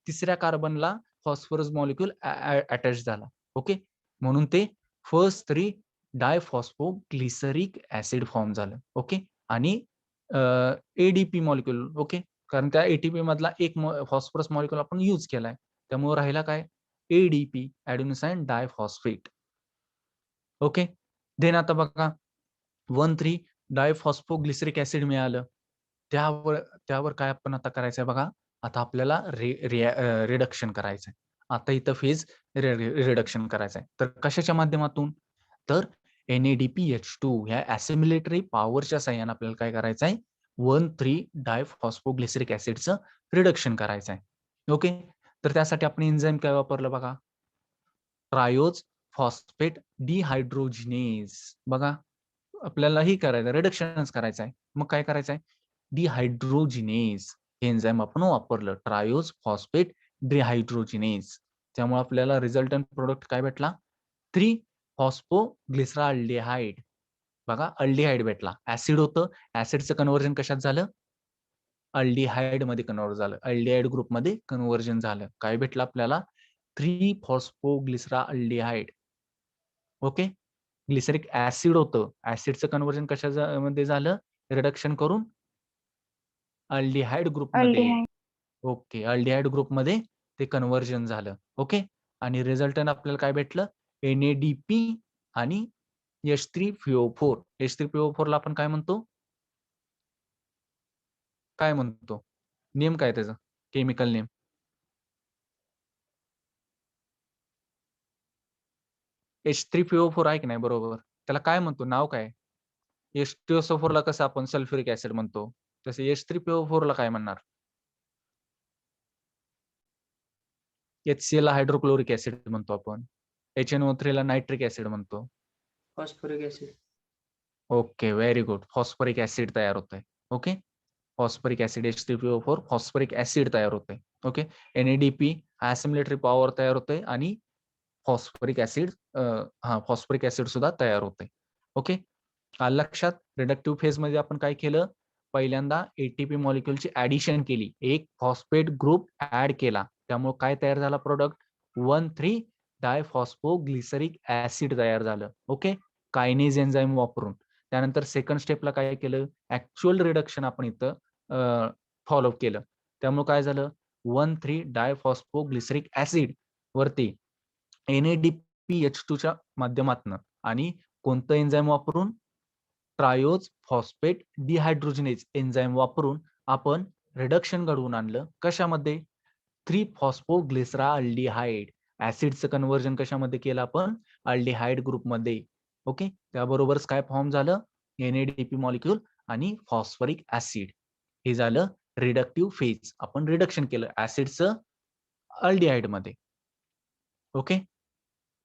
तिसऱ्या कार्बनला फॉस्फरस मॉलिक्यूल अटॅच झाला. ओके, म्हणून ते फर्स्ट 3 डायफॉस्फोग्लिसरिक ऍसिड फॉर्म झालं. ओके, आणि ADP मॉलिक्यूल. ओके, कारण त्या ATP मधला एक फॉस्फरस मॉलिक्यूल आपण यूज केलाय, त्यामुळे राहिला काय, ADP, ऍडेनोसाइन डायफॉस्फेट. ओके, देन आता बघा 1,3 डायफॉस्फोग्लिसरिक ऍसिड मिळालं, त्यावर त्यावर काय आपण आता करायचंय बघा, आता आपल्याला रिडक्शन करायचंय. आता इथं फेज रिडक्शन करायचंय. तर कशाच्या माध्यमातून? तर NADPH2 ह्या ॲसिमिलेटरी पॉवरच्या साहाय्याने आपल्याला काय करायचंय? 1,3-डायफॉस्फोग्लिसरिक ॲसिडचं रिडक्शन करायचंय. ओके. तर त्यासाठी आपण एन्झाईम काय वापरलं बघा? Triose phosphate dehydrogenase. बघा, आपल्याला ही करायचं रिडक्शनच करायचं आहे. मग काय करायचं आहे? डिहायड्रोजिनेज हे एन्झाईम आपण वापरलं. Triose phosphate dehydrogenase. त्यामुळे आपल्याला रिझल्टंट प्रोडक्ट काय भेटला? 3-फॉस्फोग्लिसराल्डिहाइड. बघा, अल्डिहाइड भेटला. ऍसिड होतं, ऍसिडचं कन्व्हर्जन कशात झालं? अल्डिहाइड मध्ये कन्व्हर्ट झालं. अल्डिहाइड ग्रुपमध्ये कन्व्हर्जन झालं. काय भेटलं आपल्याला? 3-फॉस्फोग्लिसराल्डिहाइड. ओके. ग्लिसरिक ऍसिड होतं, ऍसिडचं कन्व्हर्जन कशामध्ये झालं? रिडक्शन करून अल्डिहाइड ग्रुपमध्ये. अल्डिहाइड. ओके, अल्डिहाइड ग्रुपमध्ये ते कन्व्हर्जन झालं. ओके. आणि रिझल्टंट आपल्याला काय भेटलं? NADP आणि H3PO4. H3PO4 ला आपण काय म्हणतो? काय म्हणतो? नेम काय त्याचं? Chemical name? H3PO4 आहे की नाही बरोबर? त्याला काय म्हणतो? नाव काय? H2SO4 ला कसं आपण सल्फ्युरिक ऍसिड म्हणतो, तसे H3PO4 ला काय म्हणणार? HCl ला हायड्रोक्लोरिक ऍसिड म्हणतो आपण. HNO3 ला नायट्रिक ऍसिड म्हणतो. Phosphoric acid. Okay, very good. Phosphoric acid तयार होतंय. Okay. Phosphoric acid H3PO4 phosphoric acid तयार होतंय. ओके. NADP ॲसिमिलेटरी पॉवर तयार होतंय आणि फॉस्फरिक ऍसिड फॉस्फरिक ऍसिड सुद्धा तयार होतंय. ओके. आलं लक्षात? रिडक्टिव्ह फेज मध्ये आपण काय केलं? पहिल्यांदा ATP मॉलिक्युलची ऍडिशन केली. एक फॉस्फेट ग्रुप ऍड केला. त्यामुळे काय तयार झाला प्रोडक्ट? 1,3-डायफॉस्फोग्लिसरिक ऍसिड तयार झालं. ओके. कायनेज एन्झाईम वापरून. त्यानंतर सेकंड स्टेपला काय केलं? ऍक्च्युअल रिडक्शन आपण इथं फॉलो केलं. त्यामुळे काय झालं? 1,3-डायफॉस्फोग्लिसरिक ऍसिड वरती NADPH2 च्या माध्यमातून आणि कोणतं एन्झाईम वापरून? ट्रायोज फॉस्फेट डिहायड्रोजिनेज एन्झाईम वापरून आपण रिडक्शन घडवून आणलं. कशामध्ये? 3-फॉस्फोग्लिसराल्डिहाइड. ऍसिडचं कन्व्हर्जन कशामध्ये केलं आपण? अल्डिहाइड ग्रुपमध्ये. ओके. त्याबरोबरच काय फॉर्म झालं? NADP मॉलिक्यूल आणि फॉस्फरिक ऍसिड. हे झालं रिडक्टिव्ह फेज. आपण रिडक्शन केलं ऍसिडचं अल्डिहाइड मध्ये. ओके.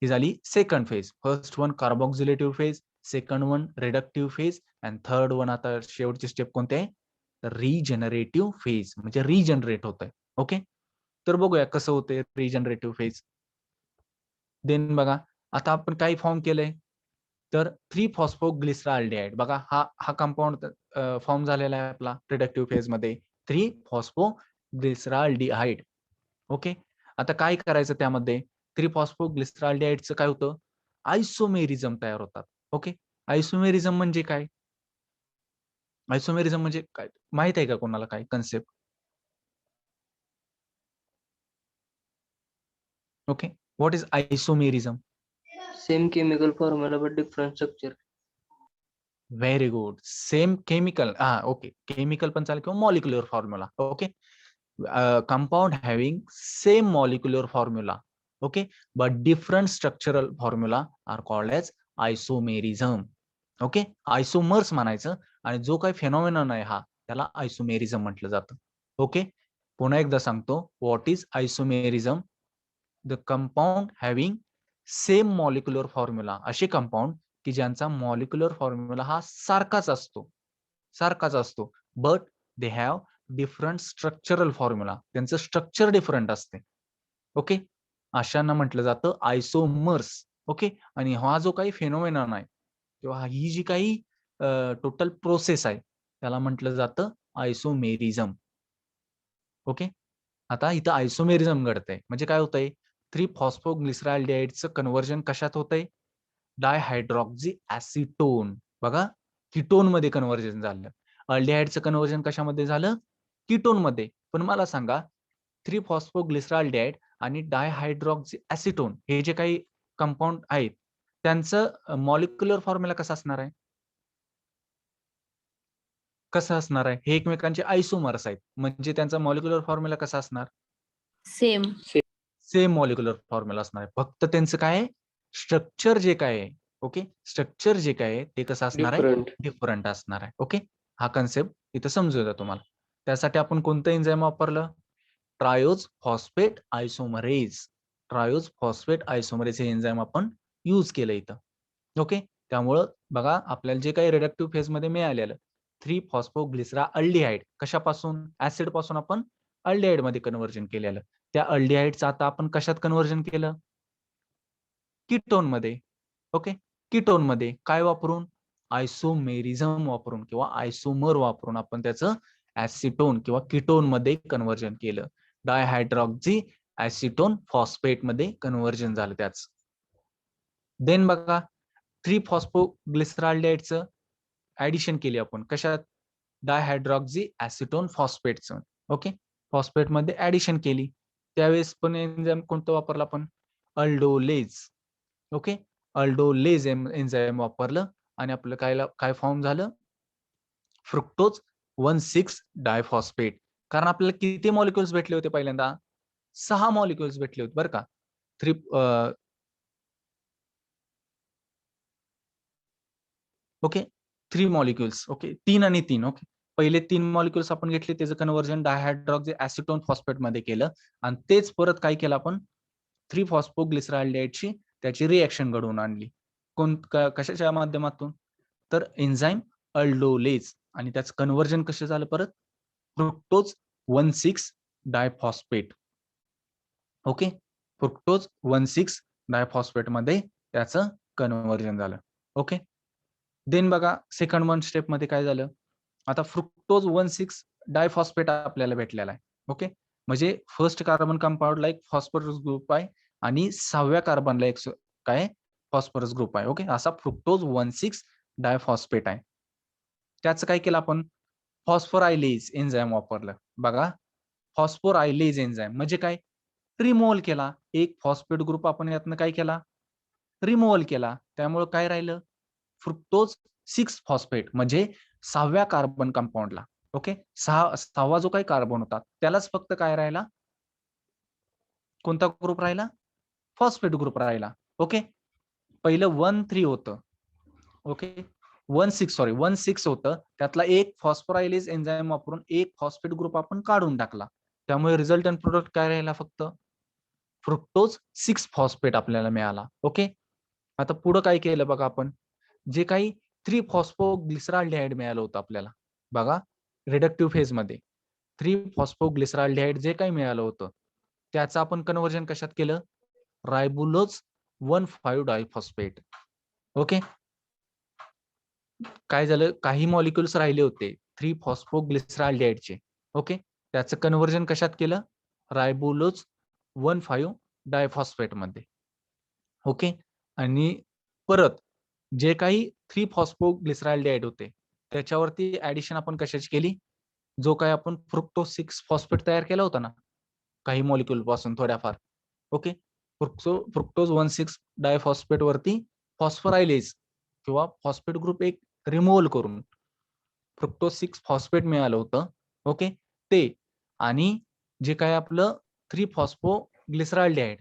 ही झाली second phase. First one carboxylative phase, second one reductive phase and third one आता शेवटची स्टेप कोणती आहे? रिजनरेटिव्ह फेज, म्हणजे रिजनरेट होतंय. ओके. तर बघूया कसं होतंय रिजनरेटिव्ह फेज. देन बघा, आता आपण काय फॉर्म केलंय? तर 3-फॉस्फोग्लिसराल्डिहाइड. बघा, हा कंपाऊंड फॉर्म झालेला आहे आपला रिडक्टिव्ह फेज मध्ये. 3-फॉस्फोग्लिसराल्डिहाइड. ओके. आता काय करायचं त्यामध्ये? 3-फॉस्फोग्लिसराल्डिहाइडचं काय होतं? आयसोमेरिझम तयार होतात. ओके. आयसोमेरिझम म्हणजे काय? आयसोमेरिझम म्हणजे काय? माहित आहे का कोणाला काय concept? Okay. What is isomerism? Same chemical formula but different structure. Very good. Same chemical, okay. Chemical पण चालेल किंवा molecular formula. Okay. Compound having same molecular formula. Okay. But different structural formula are called as isomerism. Okay. Isomers म्हणायचं आणि जो काही phenomenon आहे हा, त्याला आयसोमेरिझम म्हटलं जातं. ओके. पुन्हा एकदा सांगतो, what is isomerism? The compound having same molecular formula. असे कंपाऊंड की ज्यांचा मॉलिक्युलर फॉर्म्युला हा सारखाच असतो, but they have different structural formula. त्यांचं स्ट्रक्चर डिफरंट असते. ओके. अशांना म्हटलं जातं आयसोमर्स. ओके. आणि हा जो काही फेनोमेनॉन आहे किंवा ही जी काही टोटल प्रोसेस आहे, त्याला म्हटलं जातं आयसोमेरिझम. ओके. आता इथं आयसोमेरिझम घडतंय म्हणजे काय होतंय? 3-फॉस्फोग्लिसराल्डिहाइडचं कन्व्हर्जन कशात होतंय? डायहायड्रॉक्सी ऍसिटोन. बघा, कीटोन मध्ये कन्व्हर्जन झालं. अल्डिहाइडचं कन्व्हर्जन कशामध्ये झालं? कीटोन मध्ये. पण मला सांगा, 3-फॉस्फोग्लिसराल्डिहाइड आणि डायहायड्रॉक्सी ऍसिटोन हे जे काही कंपाऊंड आहेत, त्यांचं मॉलिक्युलर फॉर्म्युला कसा असणार आहे? कसं असणार आहे, हे एकमेकांचे आयसोमर्स आहेत, म्हणजे त्यांचा मॉलिक्युलर फॉर्म्युला कसा असणार, सेम. सेम मॉलिक्युलर फॉर्म्युला असणार आहे. फक्त त्यांचं काय आहे, स्ट्रक्चर जे काय आहे, ओके, स्ट्रक्चर जे काय आहे ते कसं असणार आहे, डिफरंट. डिफरंट असणार आहे. ओके, हा कन्सेप्ट इथं समजू द्या तुम्हाला. त्यासाठी आपण कोणतं एन्झाईम वापरलं, ट्रायोज फॉस्फेट आयसोमरेज. ट्रायोज फॉस्फेट आयसोमरेज हे एन्झाईम आपण यूज केलं इथं. ओके, त्यामुळं बघा आपल्याला जे काही रिडक्टिव्ह फेज मध्ये मिळालेलं 3-फॉस्फोग्लिसराल्डिहाइड कशापासून, ऍसिड पासून आपण अल्डिहाइड मध्ये कन्व्हर्जन केलेलं. त्या अल्डिहाइडचं आता आपण कशात कन्व्हर्जन केलं, कीटोन मध्ये. ओके, कीटोन मध्ये काय वापरून, आयसोमेरिझम वापरून किंवा आयसोमर वापरून आपण त्याचं ऍसिटोन किंवा कीटोन मध्ये कन्व्हर्जन केलं. डायहायड्रॉक्झी ऍसिटोन फॉस्फेट मध्ये कन्व्हर्जन झालं त्याच. देन बघा 3-फॉस्फोग्लिसराल्डिहाइडचं ऍडिशन केली आपण कशात, डायहायड्रॉक्झी ऍसिटोन फॉस्फेटचं. ओके, फॉस्फेट मध्ये ऍडिशन केली. त्यावेळेस पण एन्झाईम कोणतं वापरलं आपण, अल्डोलेज. ओके, अल्डोलेज एन्झाईम वापरलं आणि आपलं काय फॉर्म झालं, फ्रुक्टोज 1,6 डायफॉस्फेट. कारण आपल्याला किती मॉलिक्युल्स भेटले होते पहिल्यांदा, 6 मॉलिक्युल्स भेटले होते बरं का. Okay, 3 molecules. ओके, 3 आणि 3. ओके, पहिले 3 मॉलिक्युल्स आपण घेतले, त्याचं कन्व्हर्जन डायहायड्रॉक्झी ऍसिटोन फॉस्फेट मध्ये केलं आणि तेच परत काय केलं आपण, 3-फॉस्फोग्लिसराल्डिहाइडची त्याची रिएक्शन घडवून आणली. कशाच्या माध्यमातून, तर एन्झाईम अल्डोलेज, आणि त्याचं कन्व्हर्जन कसं झालं परत, fructose 1,6 diphosphate. Okay, fructose 1,6 diphosphate मध्ये त्याचं कन्व्हर्जन झालं. ओके, देन बघा सेकंड वन स्टेप मध्ये काय झालं, आता फ्रुक्टोज 1,6 डायफॉस्फेट आपल्याला भेटलेला आहे. ओके, म्हणजे फर्स्ट कार्बन कंपाऊंडला एक फॉस्फरस ग्रुप आहे आणि 6व्या कार्बनला एक काय फॉस्फरस ग्रुप आहे. ओके, असा फ्रुक्टोज 1,6 डायफॉस्फेट आहे. त्याचं काय केलं आपण, फॉस्फोरायलेज एन्झाईम वापरलं. बघा, फॉस्फोरायलेज एन्झाईम म्हणजे काय, रिमूव्हल केला एक फॉस्फेट ग्रुप, आपण यातनं काय केला, रिमूव्हल केला. त्यामुळे काय राहिलं, फ्रुक्टोज 6 फॉस्फेट म्हणजे 6व्या कार्बन कंपाऊंडला. ओके, 6वा जो काही कार्बन होता त्यालाच फक्त काय राहिला, कोणता ग्रुप राहिला, फॉस्फेट ग्रुप राहिला. ओके, पहिलं 1,3 होतं. ओके, 1,6 होतं, त्यातला एक फॉस्फोरायलेज एन्झाईम वापरून एक फॉस्फेट ग्रुप आपण काढून टाकला. त्यामुळे रिझल्टंट प्रोडक्ट काय राहिला, फक्त फ्रुक्टोज 6 फॉस्फेट आपल्याला मिळाला. ओके, आता पुढं काय केलं बघा आपण, जे काही 3-फॉस्फोग्लिसराल्डिहाइड मिळालं होतं आपल्याला, बघा रिडक्टिव्ह फेज मध्ये 3-फॉस्फोग्लिसराल्डिहाइड जे काही मिळालं होतं त्याचं आपण कन्व्हर्जन कशात केलं, रायबुलोज 1,5 डायफॉस्फेट. ओके, काय झालं, काही मॉलिक्युल्स राहिले होते 3-फॉस्फोग्लिसराल्डिहाइडचे. ओके, त्याचं कन्व्हर्जन कशात केलं, रायबुलोज 1,5 डायफॉस्फेट मध्ये. ओके, आणि परत जे काही 3-फॉस्फोग्लिसराल्डिहाइड होते त्याच्यावरती ऍडिशन आपण कशाची केली, जो काही आपण फ्रुक्टोज 6 फॉस्फेट तयार केला होता ना काही मॉलिक्युल पासून थोड्याफार. ओके, फ्रुक्टोज 1,6 डायफॉस्फेट वरती फॉस्फोरायलेज किंवा फॉस्फेट ग्रुप एक रिमूव्हल करून फ्रुक्टोज 6 फॉस्फेट मिळालं होतं. ओके, ते आणि जे काय आपलं 3-फॉस्फोग्लिसराल्डिहाइड,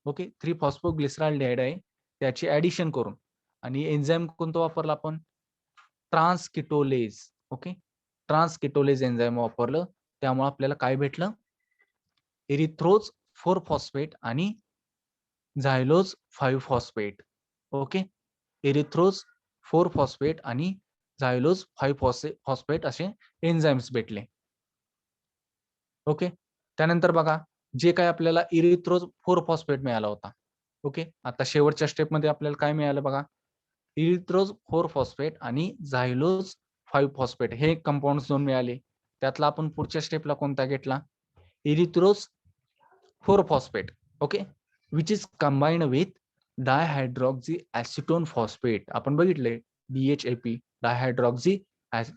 ओके, 3-फॉस्फोग्लिसराल्डिहाइड आहे त्याची ऍडिशन करून, आणि एन्झाईम कोणतं वापरलं आपण, ट्रान्सकिटोलेज. ओके, ट्रान्सकिटोलेज एन्झाईम वापरलं. त्यामुळे आपल्याला काय भेटलं, एरिथ्रोज 4 फॉस्फेट आणि झायलोज 5 फॉस्फेट. ओके, एरिथ्रोज 4 फॉस्फेट आणि झायलोज 5 फॉस्फेट असे एन्झाईम्स भेटले. ओके, त्यानंतर बघा जे काय आपल्याला इरिथ्रोज 4 फॉस्फेट मिळाला होता. ओके, आता शेवटच्या स्टेप मध्ये आपल्याला काय मिळालं बघा, इरिथ्रोज 4 फॉस्फेट आणि झायलोज 5 फॉस्फेट हे कंपाऊंड दोन मिळाले. त्यातला आपण पुढच्या स्टेपला कोणता घेतला, erythrose 4 phosphate. Okay, which is combined with dihydroxy acetone phosphate. आपण बघितले DHAP, डायहायड्रॉक्झी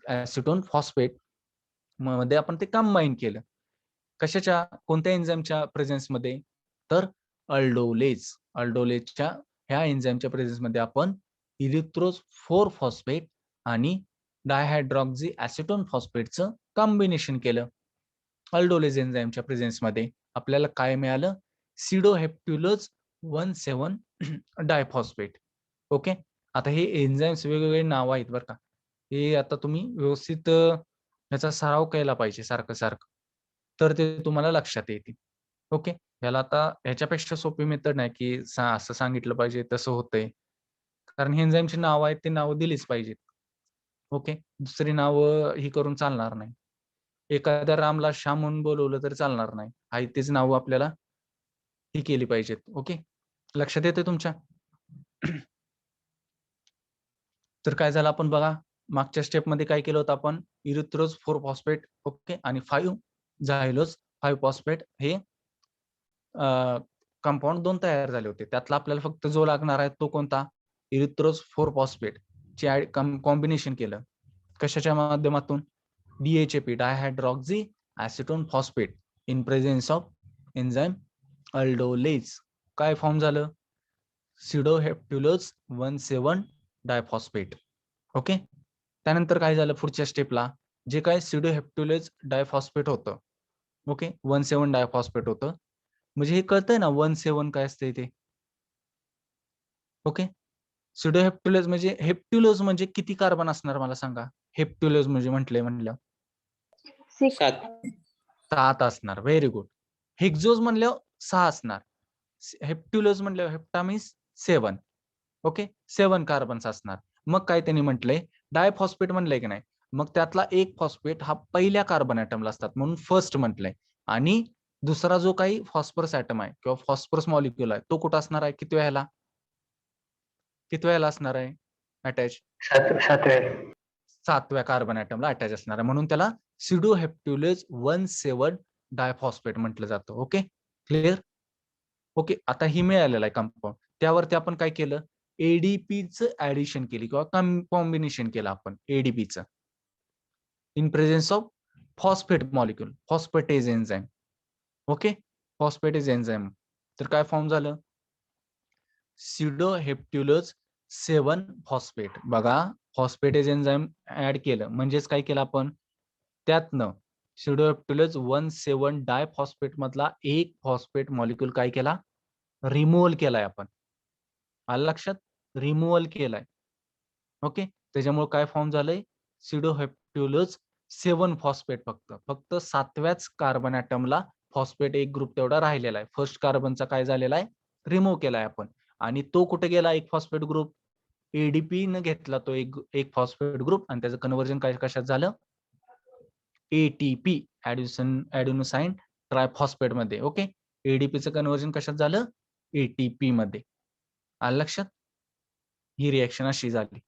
ऍसिटोन फॉस्फेट मध्ये आपण ते कंबाईन केलं. कशाच्या, कोणत्या एन्झाईमच्या प्रेझेन्स मध्ये, तर अल्डोलेजच्या ह्या एन्झाईमच्या प्रेझेन्स मध्ये आपण इरिथ्रोज 4 फॉस्फेट आणि डायहायड्रॉक्झी ऍसिटोन फॉस्फेटचं कॉम्बिनेशन केलं अल्डोलेज एन्झाईमच्या प्रेझेन्समध्ये. आपल्याला काय मिळालं? सिडोहेप्ट्युलोज 1,7 डायफॉस्फेट. ओके. आता हे एन्झाईम्स वेगवेगळे नाव आहेत बरं का. हे आता तुम्ही व्यवस्थित याचा सराव केला पाहिजे सारखं सारखं, तर ते तुम्हाला लक्षात येतील. ओके. याला आता ह्याच्यापेक्षा सोपी मेथड नाही की असं सांगितलं पाहिजे तसं होतंय, कारण हे एन्झाईमची नावं आहेत, ते नावं दिलीच पाहिजेत. ओके. दुसरी नावं ही करून चालणार नाही. एखाद्या रामला श्याम म्हणून बोलवलं तर चालणार नाही. आहे तीच नावं आपल्याला ही केली पाहिजेत. ओके. लक्षात येते तुमच्या? तर काय झालं आपण बघा, मागच्या स्टेपमध्ये काय केलं होतं आपण? इरिथ्रोज 4 फॉस्फेट ओके आणि 5 झायलोज 5 फॉस्फेट हे कंपाऊंड 2 तयार झाले होते. त्यातला आपल्याला फक्त जो लागणार आहे तो कोणता? इरिथ्रोज 4 फॉस्फेट चे कॉम्बिनेशन केलं. कशाच्या माध्यमातून? DHAP dihydroxy acetone phosphate in presence of enzyme aldolase. काय फॉर्म झालं? Sedoheptulose 1,7 diphosphate. ओके. त्यानंतर काय झालं पुढच्या स्टेपला? जे काय सिडोहेप्ट्युलोज डायफॉस्फेट होतं, ओके, 1,7 डायफॉस्फेट होतं. म्हणजे हे कळतंय ना 1,7 काय असते ते? ओके. सिडोहेप्ट्युलोज म्हणजे हेप्ट्युलोज म्हणजे किती कार्बन असणार मला सांगा? हेप्ट्युलोज म्हणजे म्हटलं 6. 7 असणार. Very good. हेक्झोज म्हणल्यावर 6 असणार. हेप्ट्युलोज म्हणल्यावर हेप्टा मीन्स 7. ओके. 7 कार्बन्स असणार. मग काय त्यांनी म्हटलंय? डायफॉस्फेट म्हणलंय की नाही, मग त्यातला एक फॉस्फेट हा पहिल्या कार्बन ऍटमला असतात म्हणून फर्स्ट म्हटलंय. आणि दुसरा जो काही फॉस्फरस ऍटम आहे किंवा फॉस्फरस मॉलिक्युल आहे तो कुठं असणार आहे? किती वेळेला असणार आहे अटॅच? 7व्या कार्बन ऍटमला अटॅच असणार आहे, म्हणून त्याला सिडोहेप्ट्युलोज 1,7 डायफॉस्फेट म्हटलं जातं. ओके. क्लिअर? ओके. आता ही मिळालेलं आहे कंपाऊंड. त्यावरती आपण काय केलं? एडीपीचं ऍडिशन केली किंवा कॉम्बिनेशन केलं आपण एडीपीचं in presence of phosphate molecule, phosphatase enzyme. Okay. Phosphatase enzyme. तर काय फॉर्म झालं? Sedoheptulose 7 phosphate. बघा, फॉस्फेटेज एन्झाईम ऍड केलं म्हणजेच काय केलं आपण? त्यातनं सिडोहेप्ट्युलोज 1,7 डायफॉस्फेट मधला एक फॉस्फेट मॉलिक्युल काय केला? रिमूव्हल केलाय आपण. आलं लक्षात? रिमूव्हल केलाय. ओके. त्याच्यामुळे काय फॉर्म झालंय? सिडोहेप्ट्युलोज 7 फॉस्फेट. फक्त 7व्याच कार्बन ऍटमला फॉस्फेट एक ग्रुप तेवढा राहिलेला आहे. फर्स्ट कार्बनचा काय झालेला आहे? रिमूव्ह केलाय आपण. आणि तो कुठे गेला एक फॉस्फेट ग्रुप? एडीपी न घेतला तो एक फॉस्फेट ग्रुप आणि त्याचं कन्व्हर्जन काय कशात झालं? ATP ॲडेनोसाईन ट्रायफॉस्फेट मध्ये. ओके. एडीपीचं कन्व्हर्जन कशात झालं? ATP मध्ये. आलं लक्षात? ही रिएक्शन अशी झाली.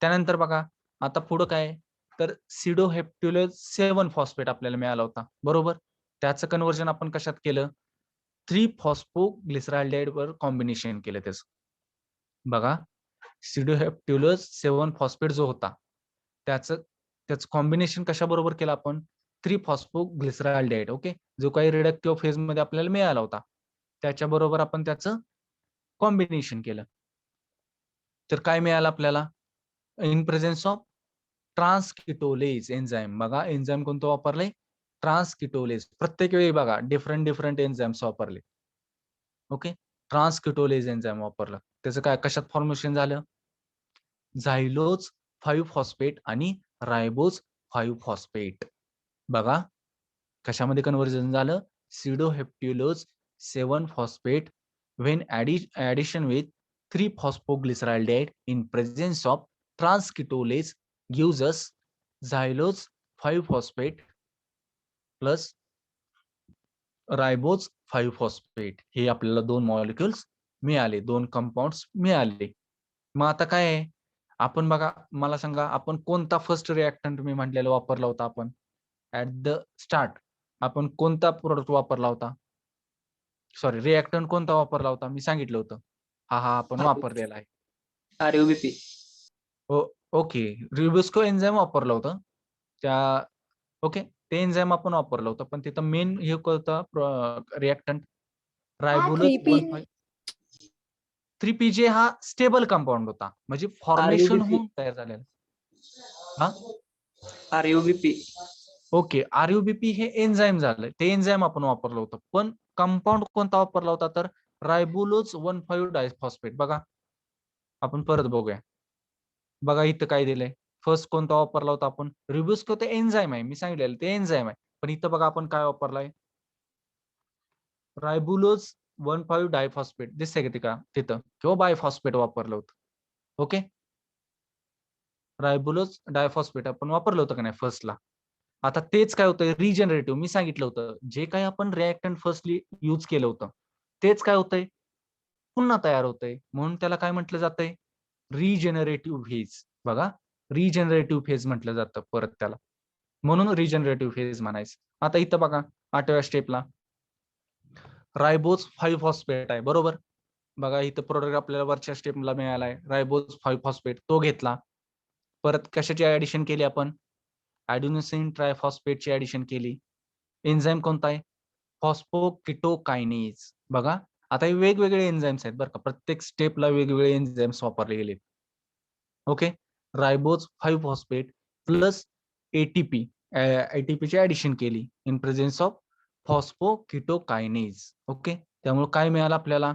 त्यानंतर बघा आता पुढं काय? तर सिडोहेप्ट्युलोज 7 फॉस्फेट आपल्याला मिळाला होता, बरोबर? त्याचं कन्व्हर्जन आपण कशात केलं? 3-फॉस्फोग्लिसरॉल्डिहाइड वर कॉम्बिनेशन केलं त्याचं. बघा, सिडोहेप्ट्युलोज 7 फॉस्फेट जो होता त्याचं कॉम्बिनेशन कशाबरोबर केलं आपण? 3-फॉस्फोग्लिसरॉल्डिहाइड. ओके. जो काही रिडक्टिव्ह फेज मध्ये आपल्याला मिळाला होता त्याच्याबरोबर आपण त्याचं कॉम्बिनेशन केलं. तर काय मिळालं आपल्याला? In presence of transketolase enzyme. बघा एन्झाईम कोणतं वापरलंय? ट्रान्सकिटोलेज. प्रत्येक वेळी बघा डिफरंट एन्झाईम्स वापरले. ओके. ट्रान्सकिटोलेज एन्झाईम वापरलं. त्याचं काय कशात फॉर्मेशन झालं? झायलोज 5 फॉस्फेट आणि रायबोज 5 फॉस्फेट. बघा कशामध्ये कन्व्हर्जन झालं? Sedoheptulose 7 phosphate when addition with 3-phosphoglyceraldehyde in presence of transketolase gives us xylose 5 phosphate plus रायबोज 5 phosphate. हे आपल्याला 2 मॉलिक्युल्स मिळाले, 2 कंपाऊंड्स मिळाले. मग आता काय आहे? आपण बघा मला सांगा, आपण कोणता फर्स्ट रिएक्टंट मी म्हटलेला वापरला होता आपण? ऍट द स्टार्ट आपण कोणता प्रोडक्ट वापरला होता? सॉरी, रिएक्टंट कोणता वापरला होता? मी सांगितलं होतं. हा आपण वापरलेला आहे. RUBP. ओके. रिबुस्को एन्झाईम वापरलं होतं त्या. ओके. ते एन्झाईम आपण वापरलं होतं, पण तिथं मेन हे होतं रिएक्टंट रायबोलोज 3P. 3PJ हा स्टेबल कंपाऊंड होता, म्हणजे फॉर्मेशन RUBP. होऊन तयार झालेला. हा RUBP. ओके, RUBP हे एन्झाईम झालं, ते एन्झाईम आपण वापरलं होतं. पण कंपाऊंड कोणता वापरला होता तर रायबुलोज 1,5 डायफॉस्फेट. बघा आपण परत बघूया. बघा इथं काय दिलंय, फर्स्ट कोणता वापरला होता आपण, रिब्युस्को ते एन्झाईम आहे, मी सांगितलेलं ते एन्झाईम आहे. पण इथं बघा आपण काय वापरलाय, रायबुलोज 1,5 डायफॉस्फेट दिसतंय का तिथं, किंवा बायफॉस्फेट वापरलं होतं. ओके, रायबुलोज डायफॉस्फेट आपण वापरलं होतं का नाही फर्स्टला. आता तेच काय होतंय, रिजनरेटिव्ह मी सांगितलं होतं, जे काही आपण रिएक्टंट फर्स्टली यूज केलं होतं तेच काय होतंय, पुन्हा तयार होतंय. म्हणून त्याला काय म्हटलं जातंय, रिजनरेटिव्ह फेज. बघा, रिजनरेटिव्ह फेज म्हटलं जातं परत त्याला, म्हणून रिजनरेटिव्ह फेज म्हणायचं. आता इथं बघा 8व्या स्टेपला रायबोज 5 फॉस्फेट आहे, बरोबर. बघा इथं प्रोडक्ट आपल्याला वरच्या स्टेपला मिळालाय, रायबोज 5 फॉस्फेट, तो घेतला. परत कशाची ऍडिशन केली आपण, ॲडेनोसिन ट्रायफॉस्फेटची ऍडिशन केली. एन्झाईम कोणता आहे, फॉस्फोकिटोकायनेज. बघा आता हे वेगवेगळे एन्झाईम्स आहेत बरं का, प्रत्येक स्टेपला वेगवेगळे एन्झाईम्स वापरले गेले. Okay, ribose 5 phosphate plus ATP, एटीपीची ऍडिशन केली in presence of phosphoketokinase. Okay, त्यामुळे काय मिळालं आपल्याला,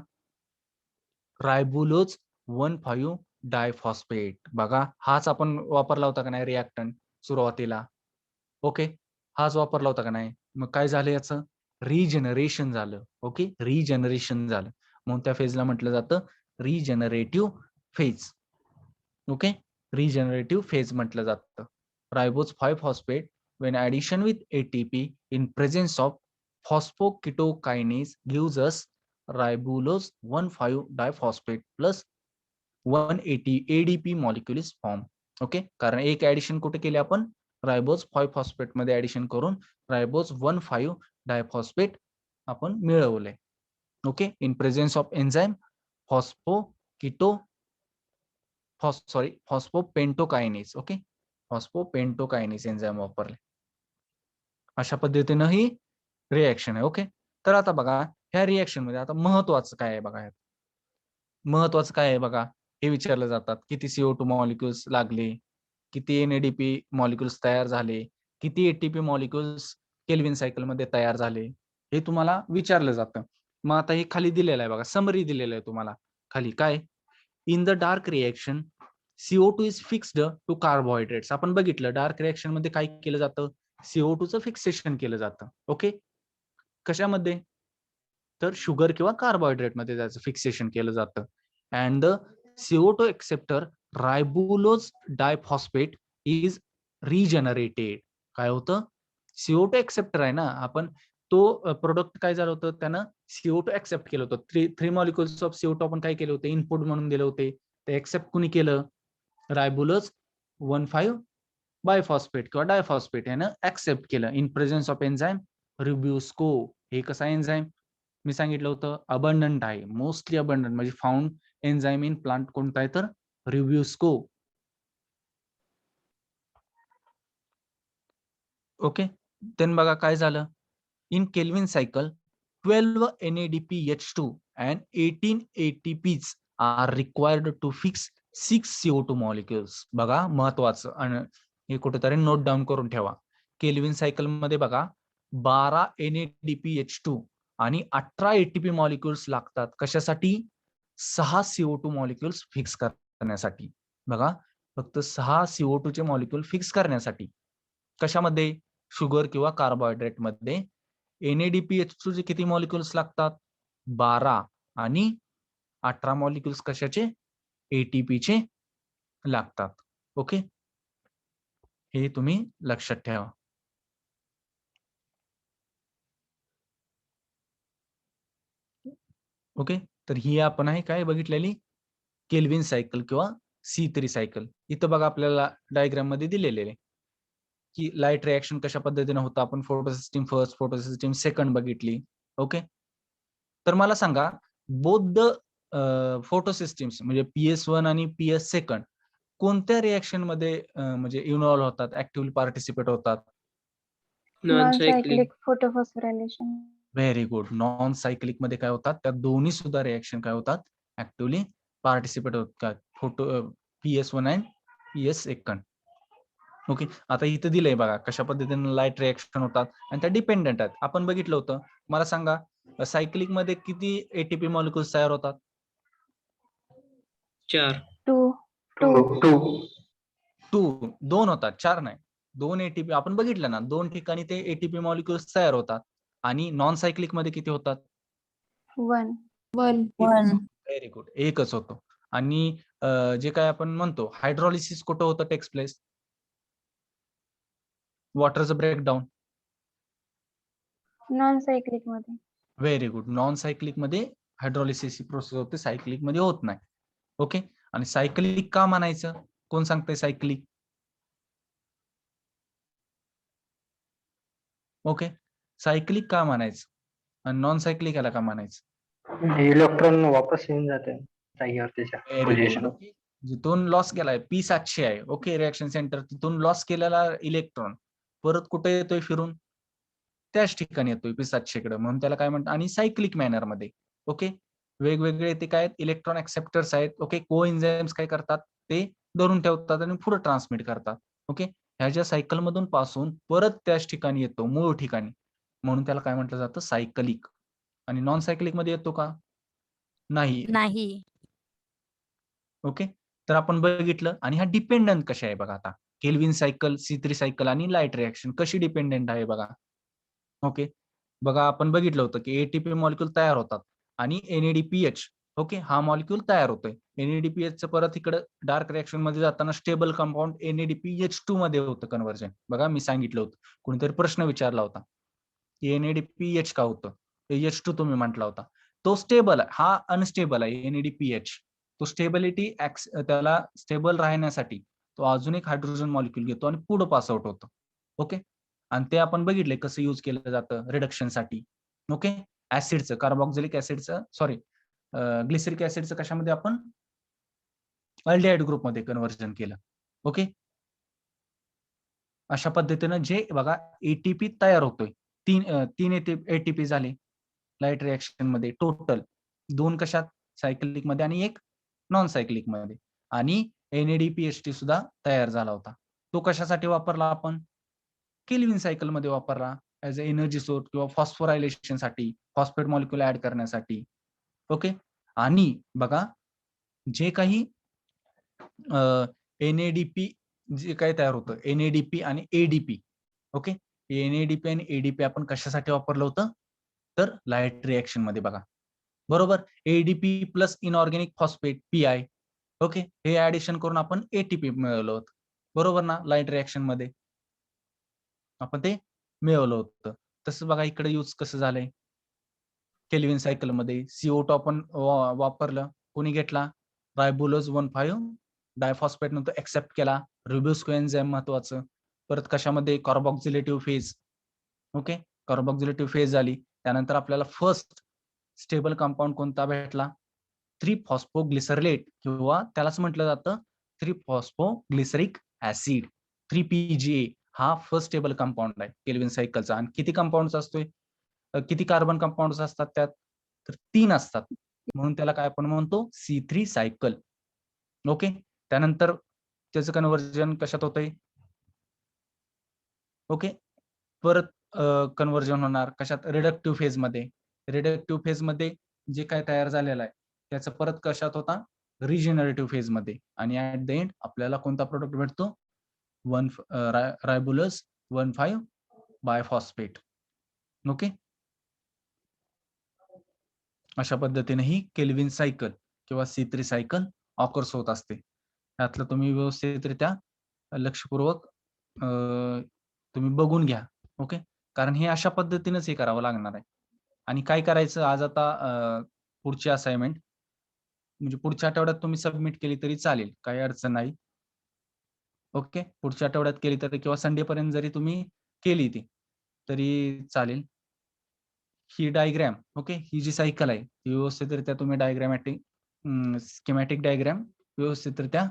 रायबुलोज 1,5 डायफॉस्फेट. बघा हाच आपण वापरला होता का नाही रिएक्टंट सुरुवातीला. ओके, हाच वापरला होता का नाही. मग काय झालं, याचं रिजनरेशन झालं. ओके, रिजनरेशन झालं, म्हणून त्या फेजला म्हटलं जातं regenerative phase. Okay, regenerative phase म्हटलं जातं. रायबोज 5 phosphate when addition with ATP in presence of phosphokietokinase gives us ribulose 1,5 diphosphate plus 180 ADP molecule is formed. Okay, कारण एक ऍडिशन कुठे केली आपण, रायबोज 5 फॉस्फेट मध्ये ऍडिशन करून रायबोज 1,5 डायफॉस्फेट आपण मिळवले. Okay, in presence of enzyme phosphopentokinase. Okay, phosphopentokinase enzyme वापरले. अशा पद्धतीनं ही रिएक्शन आहे. ओके, तर आता बघा ह्या रिएक्शन मध्ये आता महत्वाचं काय आहे बघा, महत्वाचं काय आहे बघा, हे विचारलं जातात, किती CO2 मॉलिक्युल्स लागले, किती NADP मॉलिक्युल्स तयार झाले, किती ATP मॉलिक्युल्स केल्विन सायकल मध्ये तयार झाले, हे तुम्हाला विचारलं जातं. मग आता हे खाली दिलेलं आहे बघा, समरी दिलेलं आहे तुम्हाला खाली. काय, in the dark reaction CO2 is fixed to carbohydrates. आपण बघितलं डार्क रिएक्शन मध्ये काय केलं जातं, CO2 चं फिक्सेशन केलं जातं. ओके, कशामध्ये तर शुगर किंवा कार्बोहायड्रेट मध्ये त्याचं फिक्सेशन केलं जातं. And the CO2 acceptor ribulose diphosphate is regenerated. काय होतं, CO2 एक्सेप्टर आहे ना आपण, तो प्रोडक्ट काय झालं होतं, त्यानं CO2 एक्सेप्ट केलं होतं. थ्री मॉलिक्युल्स ऑफ CO2 आपण काय केले होते, इनपुट म्हणून दिले होते, ते एक्सेप्ट कुणी केलं, रायबुलोज 1,5 बायफॉस्फेट किंवा डायफॉस्फेट यानं एक्सेप्ट केलं इन प्रेझेन्स ऑफ एन्झाईम रिब्युस्को. हे कसा एन्झाईम, मी सांगितलं होतं अबंडंट आहे, मोस्टली अबंडंट म्हणजे फाउंड एन्झाईम इन प्लांट कोणता आहे तर रिब्युस्को. ओके, देन बघा काय झालं, in Calvin cycle 12 NADPH2 and 18 ATPs are required to fix 6 CO2 molecules. बघा महत्वाचं, आणि हे कुठेतरी नोट डाऊन करून ठेवा. केल्विन सायकल मध्ये बघा 12 NADPH2 आणि 18 ATP मॉलिक्युल्स लागतात. कशासाठी, 6 CO2 मॉलिक्युल्स फिक्स करण्यासाठी. बघा फक्त 6 CO2 चे मॉलिक्युल फिक्स करण्यासाठी. कशामध्ये, शुगर किंवा कार्बोहायड्रेट मध्ये. NADPH2 चे किती मॉलिक्युल्स लागतात, 12, आणि 18 मॉलिक्युल्स कशाचे, ATP चे लागतात. ओके, हे तुम्ही लक्षात ठेवा. ओके, तर ही आपण आहे काय बघितलेली, केल्विन सायकल किंवा C3 सायकल. इथं बघा आपल्याला डायग्राम मध्ये दिलेले आहे की लाईट रिएक्शन कशा पद्धतीने होतं. आपण फोटोसिस्टीम फर्स्ट, फोटोसिस्टीम सेकंड बघितली. ओके, तर मला सांगा बोथ द फोटोसिस्टीम्स म्हणजे PS1 आणि PS सेकंड कोणत्या रिएक्शन मध्ये म्हणजे इन्व्हॉल्व होतात, ऍक्टिव्हली पार्टिसिपेट होतात. Non cyclic. Non-cyclic photofosphorylation. Very good, non cyclic मध्ये काय होतात, त्या दोन्ही सुद्धा रिएक्शन काय होतात, ऍक्टिव्हली पार्टिसिपेट होतात. Photo PS1 and PS second. Okay. आता इथं दिलंय बघा कशा पद्धतीने लाईट रिएक्शन होतात आणि त्या डिपेंडंट आहेत. आपण बघितलं होतं. मला सांगा सायक्लिक मध्ये किती एटीपी मॉलिक्युल्स तयार होतात? 4. 2 2 होतात, 4 नाही. 2 एटीपी आपण बघितलं ना, 2 ठिकाणी ते एटीपी मॉलिक्युल्स तयार होतात आणि नॉन सायक्लिक मध्ये किती होतात? 1 1 व्हेरी गुड. एकच होतो. आणि जे काय आपण म्हणतो हायड्रॉलिसिस कुठं होतं टेक्स प्लेस? वॉटरचं ब्रेकडाऊन. नॉन सायक्लिक मध्ये. Very good. नॉन सायक्लिक मध्ये हायड्रॉलिसिस ही प्रोसेस होते, सायक्लिक मध्ये होत नाही. ओके. आणि सायक्लिक का म्हणायचं? कोण सांगतंय सायक्लिक? ओके. सायक्लिक का म्हणायचं आणि नॉन सायक्लिक याला का म्हणायचं? इलेक्ट्रॉन वापस येऊन जाते जागेवर त्याच्या व्हेरी गुड. पोझिशन. ओके. जिथून लॉस केलाय P700 आहे. ओके. रिएक्शन सेंटर तिथून लॉस केलेला इलेक्ट्रॉन परत कुठे येतोय फिरून? त्याच ठिकाणी येतोय P700 कडे, म्हणून त्याला काय म्हणतात. आणि सायक्लिक मॅनर मध्ये. ओके. वेगवेगळे ते काय इलेक्ट्रॉन ऍक्सेप्टर्स आहेत. ओके. कोएन्झाइम्स काय करतात, ते धरून ठेवतात आणि पुढे ट्रान्समिट करतात. ओके. ह्या ज्या सायकल मधून पासून परत त्याच ठिकाणी येतो, मूळ ठिकाणी, म्हणून त्याला काय म्हटलं जातं, सायकलिक. आणि नॉन सायक्लिक मध्ये येतो का? नाही. नाही. ओके. तर आपण बघितलं. आणि हा डिपेंडंट कशा आहे बघा. आता केल्विन सायकल, C3 सायकल आणि लाईट रिएक्शन कशी डिपेंडेंट आहे बघा. ओके. बघा आपण बघितलं होतं की एटीपी मॉलिक्यूल तयार होतात आणि NADPH, ओके, हा मॉलिक्यूल तयार होतोय. NADPH परत इकडे डार्क रिएक्शन मध्ये जाताना स्टेबल कंपाऊंड NADPH2 मध्ये होतं कन्व्हर्जन. बघा मी सांगितलं होतं, कोणीतरी प्रश्न विचारला होता की NADPH का होतं, H2 तुम्ही म्हटला होता. तो स्टेबल आहे, हा अनस्टेबल आहे NADPH. तो स्टेबिलिटी त्याला स्टेबल राहण्यासाठी तो अजून एक हायड्रोजन मॉलिक्यूल घेतो आणि पुढे पास आउट होतो. ओके. आणि ते आपण बघितले कसं यूज केलं जातं रिडक्शनसाठी. ओके. ऍसिडचं, कार्बोक्सिलिक ऍसिडचं, सॉरी ग्लिसरिक ऍसिडचं कशामध्ये आपण अल्डिहाइड ग्रुपमध्ये कन्व्हर्जन केलं. ओके. अशा पद्धतीनं जे बघा एटीपी तयार होतोय, तीन एटीपी झाले लाईट रिएक्शन मध्ये टोटल. 2 कशात? सायक्लिक मध्ये आणि 1 नॉन सायक्लिक मध्ये. आणि NADPH सुद्धा तयार झाला होता. तो कशासाठी वापरला आपण? केल्विन सायकल मध्ये वापरला ऍज अ एनर्जी सोर्स किंवा फॉस्फोरायलेशन साठी, फॉस्फेट मॉलिक्यूल ऍड करण्यासाठी. ओके. आणि बघा जे काही NADP जे काही तयार होतं, NADP आणि ADP. ओके. NADP आणि ADP आपण कशासाठी वापरलं होतं? तर लाईट रिएक्शन मध्ये बघा. बरोबर. ADP plus inorganic phosphate PI. Okay. हे ऍडिशन करून आपण ATP मिळवलं होतं. बरोबर ना? लाईट रिएक्शन मध्ये आपण ते मिळवलं होतं. तसं बघा इकडे यूज कसं झालंय केल्विन सायकल मध्ये. CO2 आपण वापरलं. कोणी घेतला? रायबोलोज 1,5 डायफॉस्फेट नंतर एक्सेप्ट केला. रिब्यूस कोएन्झाइम महत्वाचं. परत कशामध्ये? कार्बोक्सिलेटिव्ह फेज. ओके. कार्बोक्सिलेटिव्ह फेज झाली. त्यानंतर आपल्याला फर्स्ट स्टेबल कंपाऊंड कोणता भेटला? 3-फॉस्फोग्लिसरलेट किंवा त्यालाच म्हटलं जातं 3-फॉस्फोग्लिसरिक ऍसिड, 3PGA. हा फर्स्ट स्टेबल कंपाऊंड आहे केल्विन सायकलचा. आणि किती कंपाऊंड असतोय? किती कार्बन कंपाऊंड असतात त्यात? तर 3 असतात. म्हणून त्याला काय आपण म्हणतो? C3 cycle. ओके. त्यानंतर त्याचं कन्व्हर्जन कशात होतंय? ओके. परत कन्व्हर्जन होणार कशात? रिडक्टिव्ह फेज मध्ये. रिडक्टिव्ह फेज मध्ये जे काय तयार झालेलं आहे त्याचं परत कशात होता? रिजनरेटिव्ह फेज मध्ये. आणि ऍट द एंड आपल्याला कोणता प्रोडक्ट भेटतो? रायबोलस 1,5 बायफॉस्फेट. ओके. अशा पद्धतीने ही केल्विन सायकल किंवा C3 सायकल ऑकर्स होत असते. त्यातलं तुम्ही व्यवस्थितरित्या लक्षपूर्वक तुम्ही बघून घ्या. ओके. कारण हे अशा पद्धतीनेच हे करावं लागणार आहे. आणि काय करायचं आज आता पुढची असाइनमेंट म्हणजे पुढच्या आठवड्यात तुम्ही सबमिट केली तरी चालेल, काही अडचण नाही. ओके. पुढच्या आठवड्यात केली तरी किंवा संडे पर्यंत जरी तुम्ही केली ती तरी चालेल. ही डायग्रॅम, ओके, ही जी सायकल आहे ती व्यवस्थितरित्या तुम्ही डायग्रॅमॅटिक स्कीमॅटिक डायग्रॅम व्यवस्थितरित्या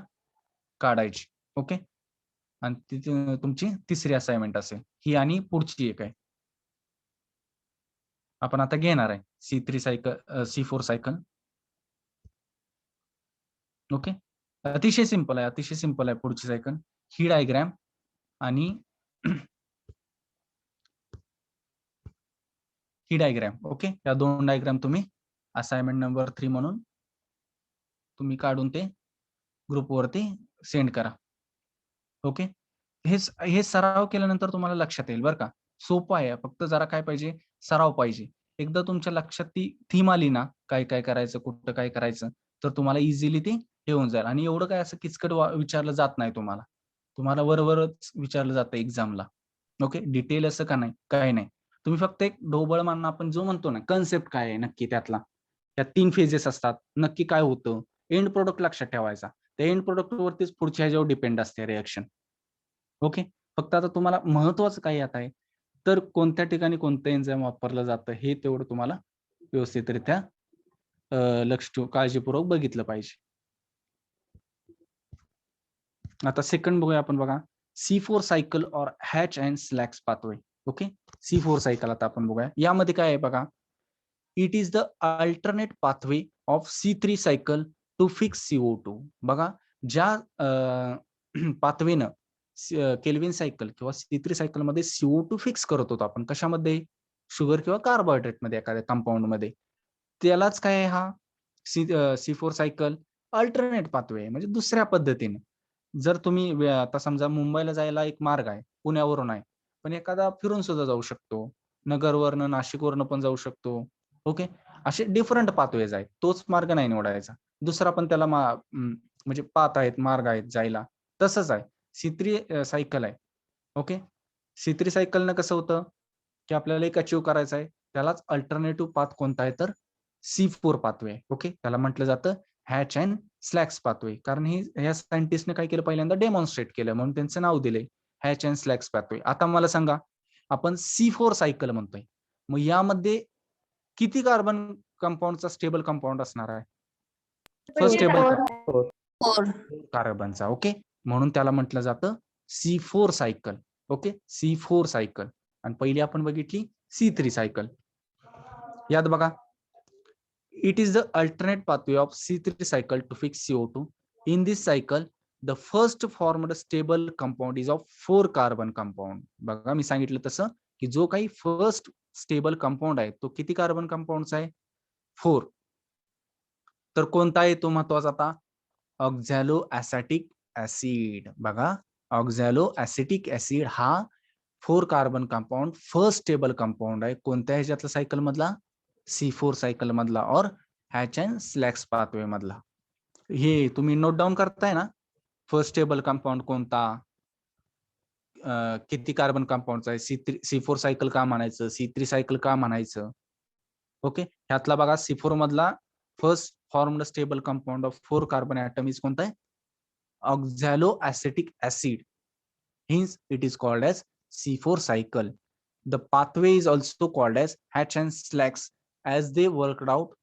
काढायची. ओके. आणि ती तुमची तिसरी असाइनमेंट असेल ही. आणि पुढची एक आहे आपण आता घेणार आहे C3 cycle, C4 cycle. Okay. अतिशय सिंपल आहे, अतिशय सिंपल आहे पुढची सायकल. ही डायग्रॅम आणि ही डायग्राम. ओके, या 2 डायग्राम तुम्ही असाइनमेंट नंबर 3 म्हणून तुम्ही काढून ते ग्रुपवरती सेंड करा. ओके, हे सराव केल्यानंतर तुम्हाला लक्षात येईल बरं का. सोपं आहे, फक्त जरा काय पाहिजे, सराव पाहिजे. एकदा तुमच्या लक्षात ती थीम आली ना, काय काय करायचं, कुठं काय करायचं, तर तुम्हाला इझिली ती हे होऊन जाईल. आणि एवढं काय असं किचकट विचारलं जात नाही तुम्हाला. तुम्हाला वरवरच विचारलं जातं एक्झामला. ओके, डिटेल असं का नाही, काही नाही. तुम्ही फक्त एक ढोबळ मारणं आपण जो म्हणतो ना, कन्सेप्ट काय आहे नक्की त्यातला. त्यात 3 फेजेस असतात. नक्की काय होतं? एंड प्रॉडक्ट लक्षात ठेवायचा. त्या एंड प्रॉडक्टवरतीच पुढच्या ह्याच्यावर डिपेंड असते रिएक्शन. ओके, फक्त आता तुम्हाला महत्त्वाचं काय आता आहे, तर कोणत्या ठिकाणी कोणतं एन्झाइम वापरलं जातं हे तेवढं तुम्हाला व्यवस्थितरित्या लक्ष ठेवून काळजीपूर्वक बघितलं पाहिजे. आता सेकंड बघूया आपण बघा. C4 cycle or Hatch and Slack's pathway. Okay, C4 cycle आता आपण बघूया. यामध्ये काय आहे बघा, it is the alternate pathway of C3 cycle to fix CO2. बघा, ज्या पाथवेनं केल्विन सायकल किंवा C3 सायकल मध्ये CO2 फिक्स करत होतो आपण कशामध्ये, शुगर किंवा कार्बोहायड्रेट मध्ये एखाद्या कंपाऊंड मध्ये, त्यालाच काय आहे हा C4 सायकल अल्टरनेट पाथवे आहे, म्हणजे दुसऱ्या पद्धतीने. जर तुम्ही आता समजा मुंबईला जायला एक मार्ग आहे, पुण्यावरून आहे, पण एखादा फिरून सुद्धा जाऊ शकतो, नगरवरनं नाशिकवरनं पण जाऊ शकतो. ओके, असे डिफरंट पाथवेज आहेत. तोच मार्ग नाही निवडायचा, दुसरा पण त्याला म्हणजे पाथ आहेत, मार्ग आहेत जायला. तसंच आहे C3 सायकल आहे. ओके, C3 सायकलनं कसं होतं की आपल्याला एक अचीव्ह करायचं आहे, त्यालाच अल्टरनेटिव्ह पाथ कोणता आहे तर C4 पाथवे. ओके, त्याला म्हटलं जातं हॅच अँड स्लॅक्स पाथवे, कारण ह्या सायंटिस्टने काय केलं, पहिल्यांदा डेमॉन्स्ट्रेट केलं म्हणून त्यांचं नाव दिले हॅच अँड स्लॅक्स पाथवे. आता मला सांगा, आपण C4 सायकल म्हणतोय, मग यामध्ये किती कार्बन कंपाऊंडचा स्टेबल कंपाऊंड असणार आहे? First stable कार्बनचा. ओके, म्हणून त्याला म्हटलं जातं C4 cycle. Okay, C4 cycle. आणि पहिली आपण बघितली C3 सायकल. यात बघा, it is the alternate pathway of C3 cycle to fix CO2. In this cycle the first formed stable compound is of 4 carbon compound. बघा, मी सांगितलं तसं की जो काही फर्स्ट स्टेबल कंपाऊंड आहे तो किती कार्बन कंपाऊंडचा आहे? 4. तर कोणता आहे तो महत्वाचा आता? ऑक्झॅलो ऍसेटिक ऍसिड. बघा, ऑक्झॅलो ऍसिटिक ऍसिड हा 4 carbon compound first stable compound आहे. कोणत्या ह्याच्यातला सायकल मधला? C4 सायकल मधला और हॅच अँड स्लॅक्स पाथवे मधला. हे तुम्ही नोट डाऊन करताय ना, फर्स्ट स्टेबल कंपाऊंड कोणता, किती कार्बन कंपाऊंडचा आहे, C4 सायकल का म्हणायचं, C3 सायकल का म्हणायचं. ओके, ह्यातला बघा C4 मधला first formed stable compound of 4 carbon atom is कोणता आहे? ऑक्झॅलो ऍसेटिक acid. Hence, it is called as C4 cycle. The pathway is also called as Hatch and Slacks, as they worked out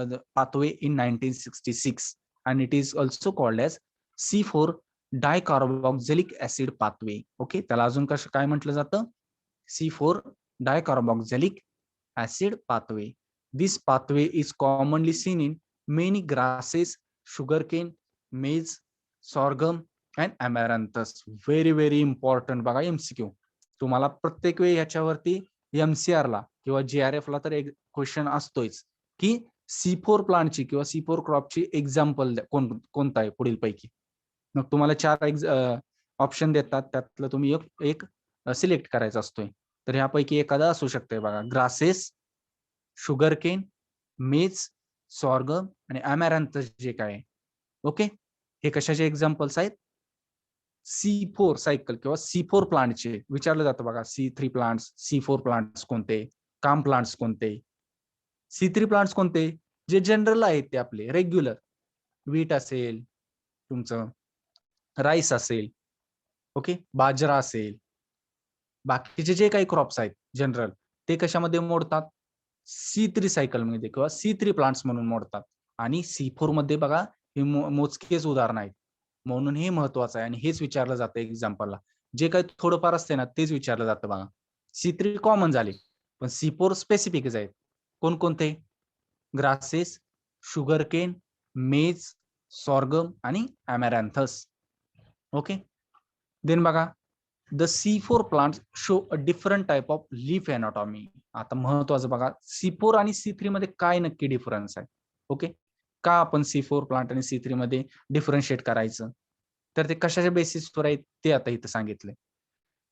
the pathway in 1966, and it is also called as C4 dicarboxylic acid pathway. Okay, त्याला अजून कसं काय म्हटलं जातं? C4 dicarboxylic acid pathway. This pathway is commonly seen in many grasses, sugarcane, maize, sorghum and amaranthus. Very very important. बघा, MCQ तुम्हाला प्रत्येक वेळी ह्याच्यावरती MCR ला किंवा JRF ला तर एक क्वेश्चन असतोच की C4 प्लांटची किंवा C4 क्रॉपची एक्झाम्पल कोणता आहे पुढील पैकी. मग तुम्हाला 4 ऑप्शन देतात, त्यातलं तुम्ही एक सिलेक्ट करायचा असतोय. तर ह्यापैकी एखादा असू शकतोय बघा, ग्रासेस, शुगरकेन, मेज, सॉर्गम आणि अमॅरॅन्थस जे काय आहे. ओके, हे कशाचे एक्झाम्पल्स आहेत? C4 सायकल किंवा C4 प्लांटचे विचारलं जातं बघा. C3 प्लांट्स, C4 प्लांट्स कोणते, काम प्लांट्स कोणते, C3 प्लांट्स कोणते, जे जनरल आहेत ते आपले रेग्युलर, वीट असेल, तुमचं राईस असेल, ओके, बाजरा असेल, बाकीचे जे काही क्रॉप्स आहेत जनरल, ते कशामध्ये मोडतात? C3 सायकल मध्ये किंवा C3 प्लांट्स म्हणून मोडतात. आणि C4 मध्ये बघा, हे मोजकेच उदाहरण आहेत, म्हणून हे महत्वाचं आहे आणि हेच विचारलं जातं एक्झाम्पलला. जे काही थोडंफार असते ना तेच विचारलं जातं बघा. C3 कॉमन झाले, पण C4 स्पेसिफिकच आहेत. कोणकोणते? ग्रासेस, शुगरकेन, मेज, सॉर्गम आणि अमॅरॅन्थस. ओके, देन बघा, the C4 plants show a different type of leaf anatomy. आता महत्वाचं बघा, C4 आणि C3 मध्ये काय नक्की डिफरन्स आहे. ओके, का आपण C4 प्लांट आणि C3 मध्ये डिफरन्शिएट करायचं, तर ते कशाच्या बेसिसवर आहे ते आता इथं सांगितलंय.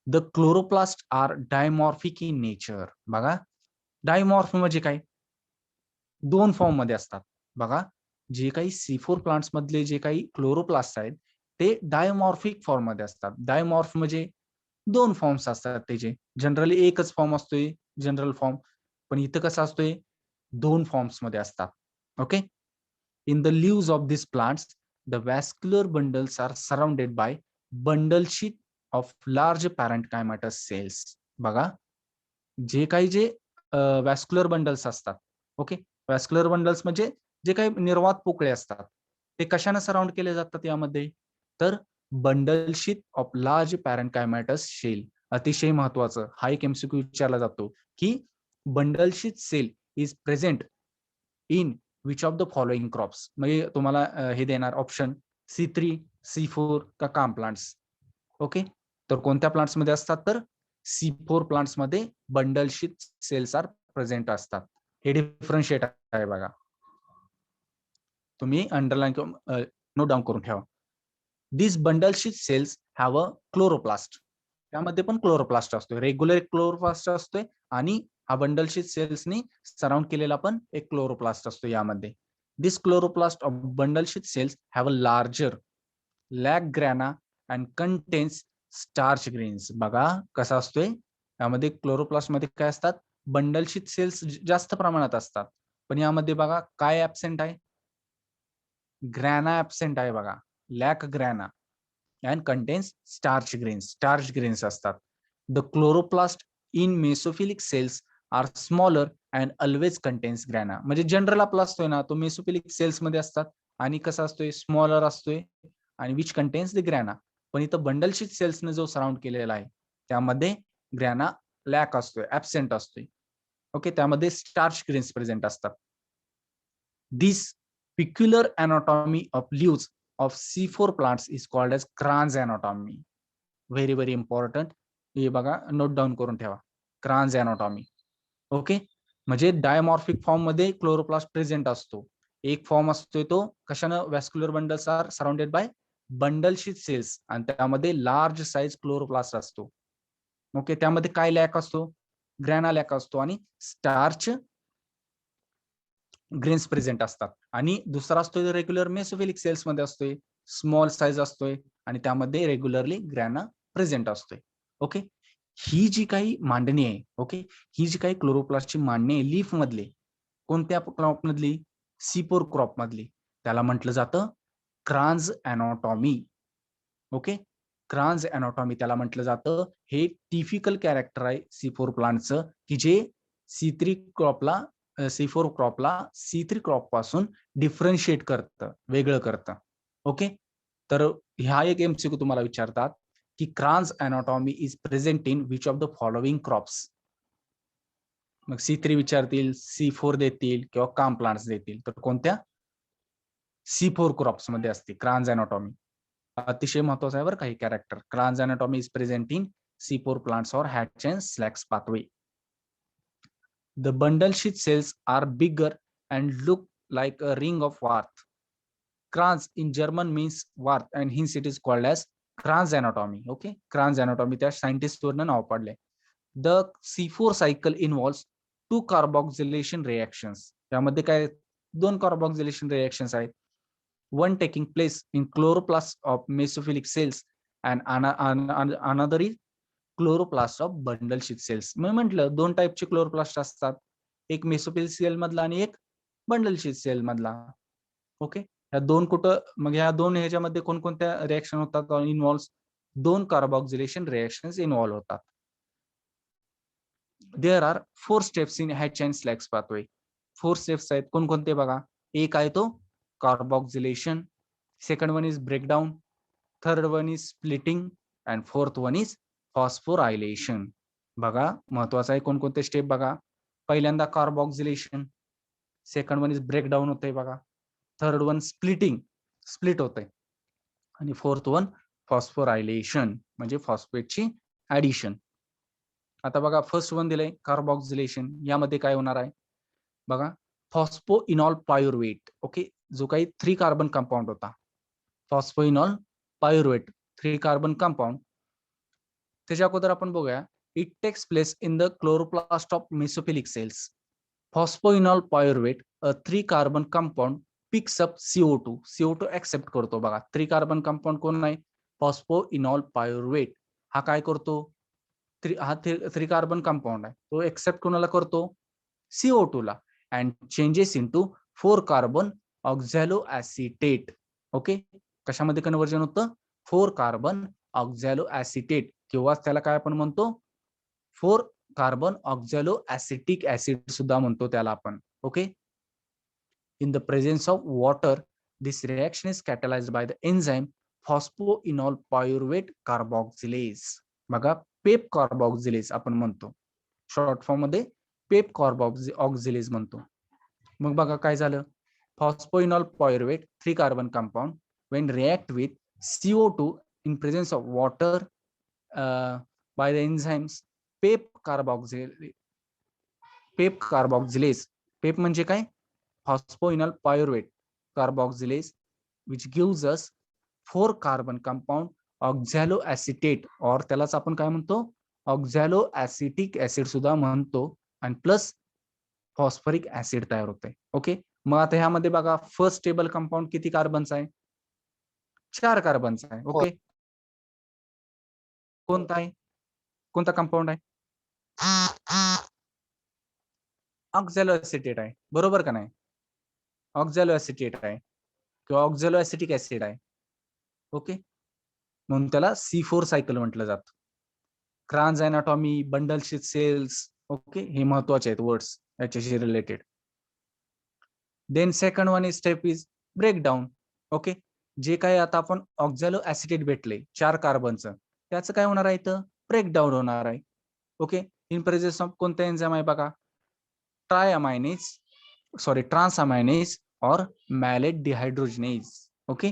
The chloroplast are dimorphic in nature. बघा, डायमॉर्फ म्हणजे काय, दोन फॉर्म मध्ये असतात. बघा, जे काही C4 प्लांट्स मधले जे काही क्लोरोप्लास्ट आहेत ते डायमॉर्फिक फॉर्म मध्ये असतात. डायमॉर्फ म्हणजे दोन फॉर्म्स असतात त्याचे. जनरली एकच फॉर्म असतोय जनरल फॉर्म, पण इथं कसं असतोय, दोन फॉर्म्स मध्ये असतात. Okay, in the leaves of this plants the vascular bundles are surrounded by bundle sheath of large parenchymatous cells. बघा, जे वॅस्क्युलर बंडल्स असतात. ओके, वॅस्क्युलर बंडल्स म्हणजे जे काही निर्वात पोकळे असतात ते कशाने सराउंड केले जातात यामध्ये, तर bundle sheath of large parenchymatous cell. अतिशय महत्वाचं, हा एक एमसीक्यू विचारला जातो की bundle sheath cell is present in which of the following crops. म्हणजे तुम्हाला हे देणार ऑप्शन C3, C4 का काम प्लांट्स. ओके, तर कोणत्या प्लांट्स मध्ये असतात, तर C4 प्लांट्स मध्ये bundle sheet cells are present असतात. हे डिफरन्शिएट आहे बघा, तुम्ही अंडरलाईन किंवा नोट डाऊन करून ठेवा. This bundle sheet cells have a chloroplast. त्यामध्ये पण क्लोरोप्लास्ट असतोय, रेग्युलर क्लोरोप्लास्ट असतोय आणि हा बंडल शीट सेल्सनी सराउंड केलेला पण एक क्लोरोप्लास्ट असतो यामध्ये. This chloroplast of bundle sheet cells have a larger lack grana and contains starch grains. बघा कसा असतोय, यामध्ये क्लोरोप्लास्ट मध्ये काय असतात, बंडल शीट सेल्स जास्त प्रमाणात असतात, पण यामध्ये बघा काय ऍबसेंट आहे, ग्रॅना ऍबसेंट आहे बघा, lack grana and contains starch grains. Starch grains असतात. The chloroplast in mesophyllic cells are smaller and always contains grana. म्हणजे जनरल आपला असतोय ना, तो मेसोफिलिक सेल्स मध्ये असतात आणि कसा असतोय, स्मॉलर असतोय आणि विच कंटेन्स द ग्रॅना. पण इथं बंडल शीट सेल्सने जो सराउंड केलेला आहे त्यामध्ये ग्रॅना लॅक असतोय, ऍबसेंट असतोय. ओके, त्यामध्ये स्टार्च ग्रेन्स प्रेझेंट असतात. This peculiar anatomy of leaves of C4 plants is called as Kranz anatomy. Very very important, हे बघा नोट डाऊन करून ठेवा, क्रान्झ अॅनाटॉमी. ओके, म्हणजे डायमॉर्फिक फॉर्म मध्ये क्लोरोप्लास्ट प्रेझेंट असतो. एक फॉर्म असतोय तो कशानं, vascular bundles are surrounded by bundle sheet cells, आणि त्यामध्ये लार्ज साईज क्लोरोप्लास्ट असतो. ओके, त्यामध्ये काय लॅक असतो, ग्रॅना लॅक असतो आणि स्टार्च ग्रेन्स प्रेझेंट असतात. आणि दुसरा असतोय रेग्युलर मेसोफिलिक सेल्स मध्ये असतोय, स्मॉल साईज असतोय आणि त्यामध्ये रेग्युलरली ग्रॅना प्रेझेंट असतोय. ओके, ही जी काही मांडणी आहे, ओके, ही जी काही क्लोरोप्लास्टची मांडणी आहे लीफ मधली, कोणत्या क्रॉप मधली, C4 क्रॉप मधली, त्याला म्हटलं जातं क्रान्झ अॅनाटॉमी. ओके, क्रान्झ अॅनाटॉमी त्याला म्हटलं जातं. हे टिपिकल कॅरेक्टर आहे C4 प्लांटचं, की जे C3 क्रॉपला C4 क्रॉपला C3 क्रॉप पासून डिफरन्शिएट करतं, वेगळं करतं. ओके, तर ह्या एक एमसीक्यू तुम्हाला विचारतात की Kranz anatomy is present in which of the following crops. मग C3 विचारतील, C4 देतील किंवा काम प्लांट्स देतील, तर कोणत्या, C4 क्रॉप्स मध्ये असते क्रान्झ अॅनाटॉमी. अतिशय महत्वाचं आहे बरं काही character. Kranz anatomy is present in C4 plants और Hatch and Slack's pathway. The bundle sheet cells are bigger and look like a ring of Warth. Kranz in German means Warth and hence it is called as Kranz anatomy. Okay, Kranz anatomy त्या scientist वरनं नाव पडलंय. The C4 cycle involves two carboxylation reactions. त्यामध्ये काय, दोन carboxylation reactions आहेत. One taking place in chloroplast of mesophilic cells and another is chloroplast of bundle sheet cells. मी म्हटलं दोन टाईपचे क्लोरोप्लास्ट असतात, एक मेसोफिल सेल मधला आणि एक बंडल शीट सेल मधला. ओके, या दोन कुठं, मग या दोन ह्याच्यामध्ये कोणकोणत्या रिएक्शन होतात, इन्व्हॉल्व दोन कार्बोक्सिलेशन रिएक्शन्स इन्व्हॉल्व होतात. There are 4 steps in Hatch and Slack's pathway. 4 steps आहेत, कोणकोणते बघा. एक आहे तो carboxylation, second one is breakdown, third one is splitting and fourth one is phosphorylation. बघा महत्वाचं आहे, कोणकोणते स्टेप बघा. पहिल्यांदा carboxylation, second one is breakdown होतंय बघा, थर्ड वन स्प्लिटिंग, स्प्लिट होतंय, आणि फोर्थ वन फॉस्फोरायलेशन म्हणजे फॉस्फेटची ऍडिशन. आता बघा फर्स्ट वन दिलंय कार्बॉक्सिलेशन. यामध्ये काय होणार आहे बघा, फॉस्फोइनॉल पायुरवेट. ओके, जो काही 3 कार्बन कंपाऊंड होता, फॉस्फोइनॉल पायुरवेट 3 कार्बन कंपाऊंड. त्याच्या अगोदर आपण बघूया, it takes place in the chloroplast of mesophyllic cells. Phosphoenol pyruvate, a 3 carbon compound, picks up CO2. CO2 accept करतो. बघा 3 कार्बन कंपाऊंड कोण आहे, फॉस्फोइनॉल पायुरवेट. हा काय करतो, 3 कार्बन कंपाऊंड आहे, तो एक्सेप्ट कोणाला करतो, CO2 ला, and changes into 4 carbon oxaloacetate. Okay, कशामध्ये कन्वर्जन होतं, 4 कार्बन ऑक्झॅलो ऍसिटेट, किंवा त्याला काय आपण म्हणतो, 4 कार्बन ऑक्झॅलो ऍसिटिक ऍसिड सुद्धा म्हणतो त्याला आपण. Okay, in the presence of water, this reaction is catalyzed by the enzyme phosphoenol pyruvate carboxylase. बघा पेप कार्बॉक्सिलेज आपण म्हणतो, शॉर्ट फॉर्म मध्ये पेप कार्बॉक्सिलेज म्हणतो. मग बघा काय झालं, फॉस्फोइनॉल पायुरवेट 3 carbon compound when react with CO2 in presence of water by the enzymes PEP carboxylase. PEP म्हणजे काय, phosphoenol pyruvate carboxylase, which gives us 4 carbon compound oxaloacetate, और त्यालाच आपण काय म्हणतो, ऑक्झॅलोऍसिटिक ऍसिड सुद्धा म्हणतो, आणि प्लस फॉस्फरिक ऍसिड तयार होते. ओके, मग आता ह्यामध्ये बघा फर्स्ट टेबल कंपाऊंड किती कार्बनचा आहे, 4 कार्बनचा आहे. ओके, कोणता आहे, कोणता कंपाऊंड आहे, ऑक्झॅलोऍसिटेट आहे, बरोबर का नाही, ऑक्झॅलोऍसिटेट आहे किंवा ऑक्झॅलोऍसिटिक ऍसिड आहे. ओके, म्हणून त्याला C4 सायकल म्हटलं जातं. Kranz anatomy, bundle sheath cells, okay, हे महत्वाचे आहेत वर्ड्स याच्याशी related. Then second one is step is breakdown. Okay, जे काही आता आपण ऑक्झॅलो ऍसिटेट भेटले 4 कार्बनचं, त्याचं काय होणार आहे, इथं ब्रेकडाऊन होणार आहे. ओके, इन प्रेझेन्स ऑफ कोणता एन्झाइम आहे बघा, ट्रान्सअमायनेज और मॅलेट डिहायड्रोजनेज. ओके,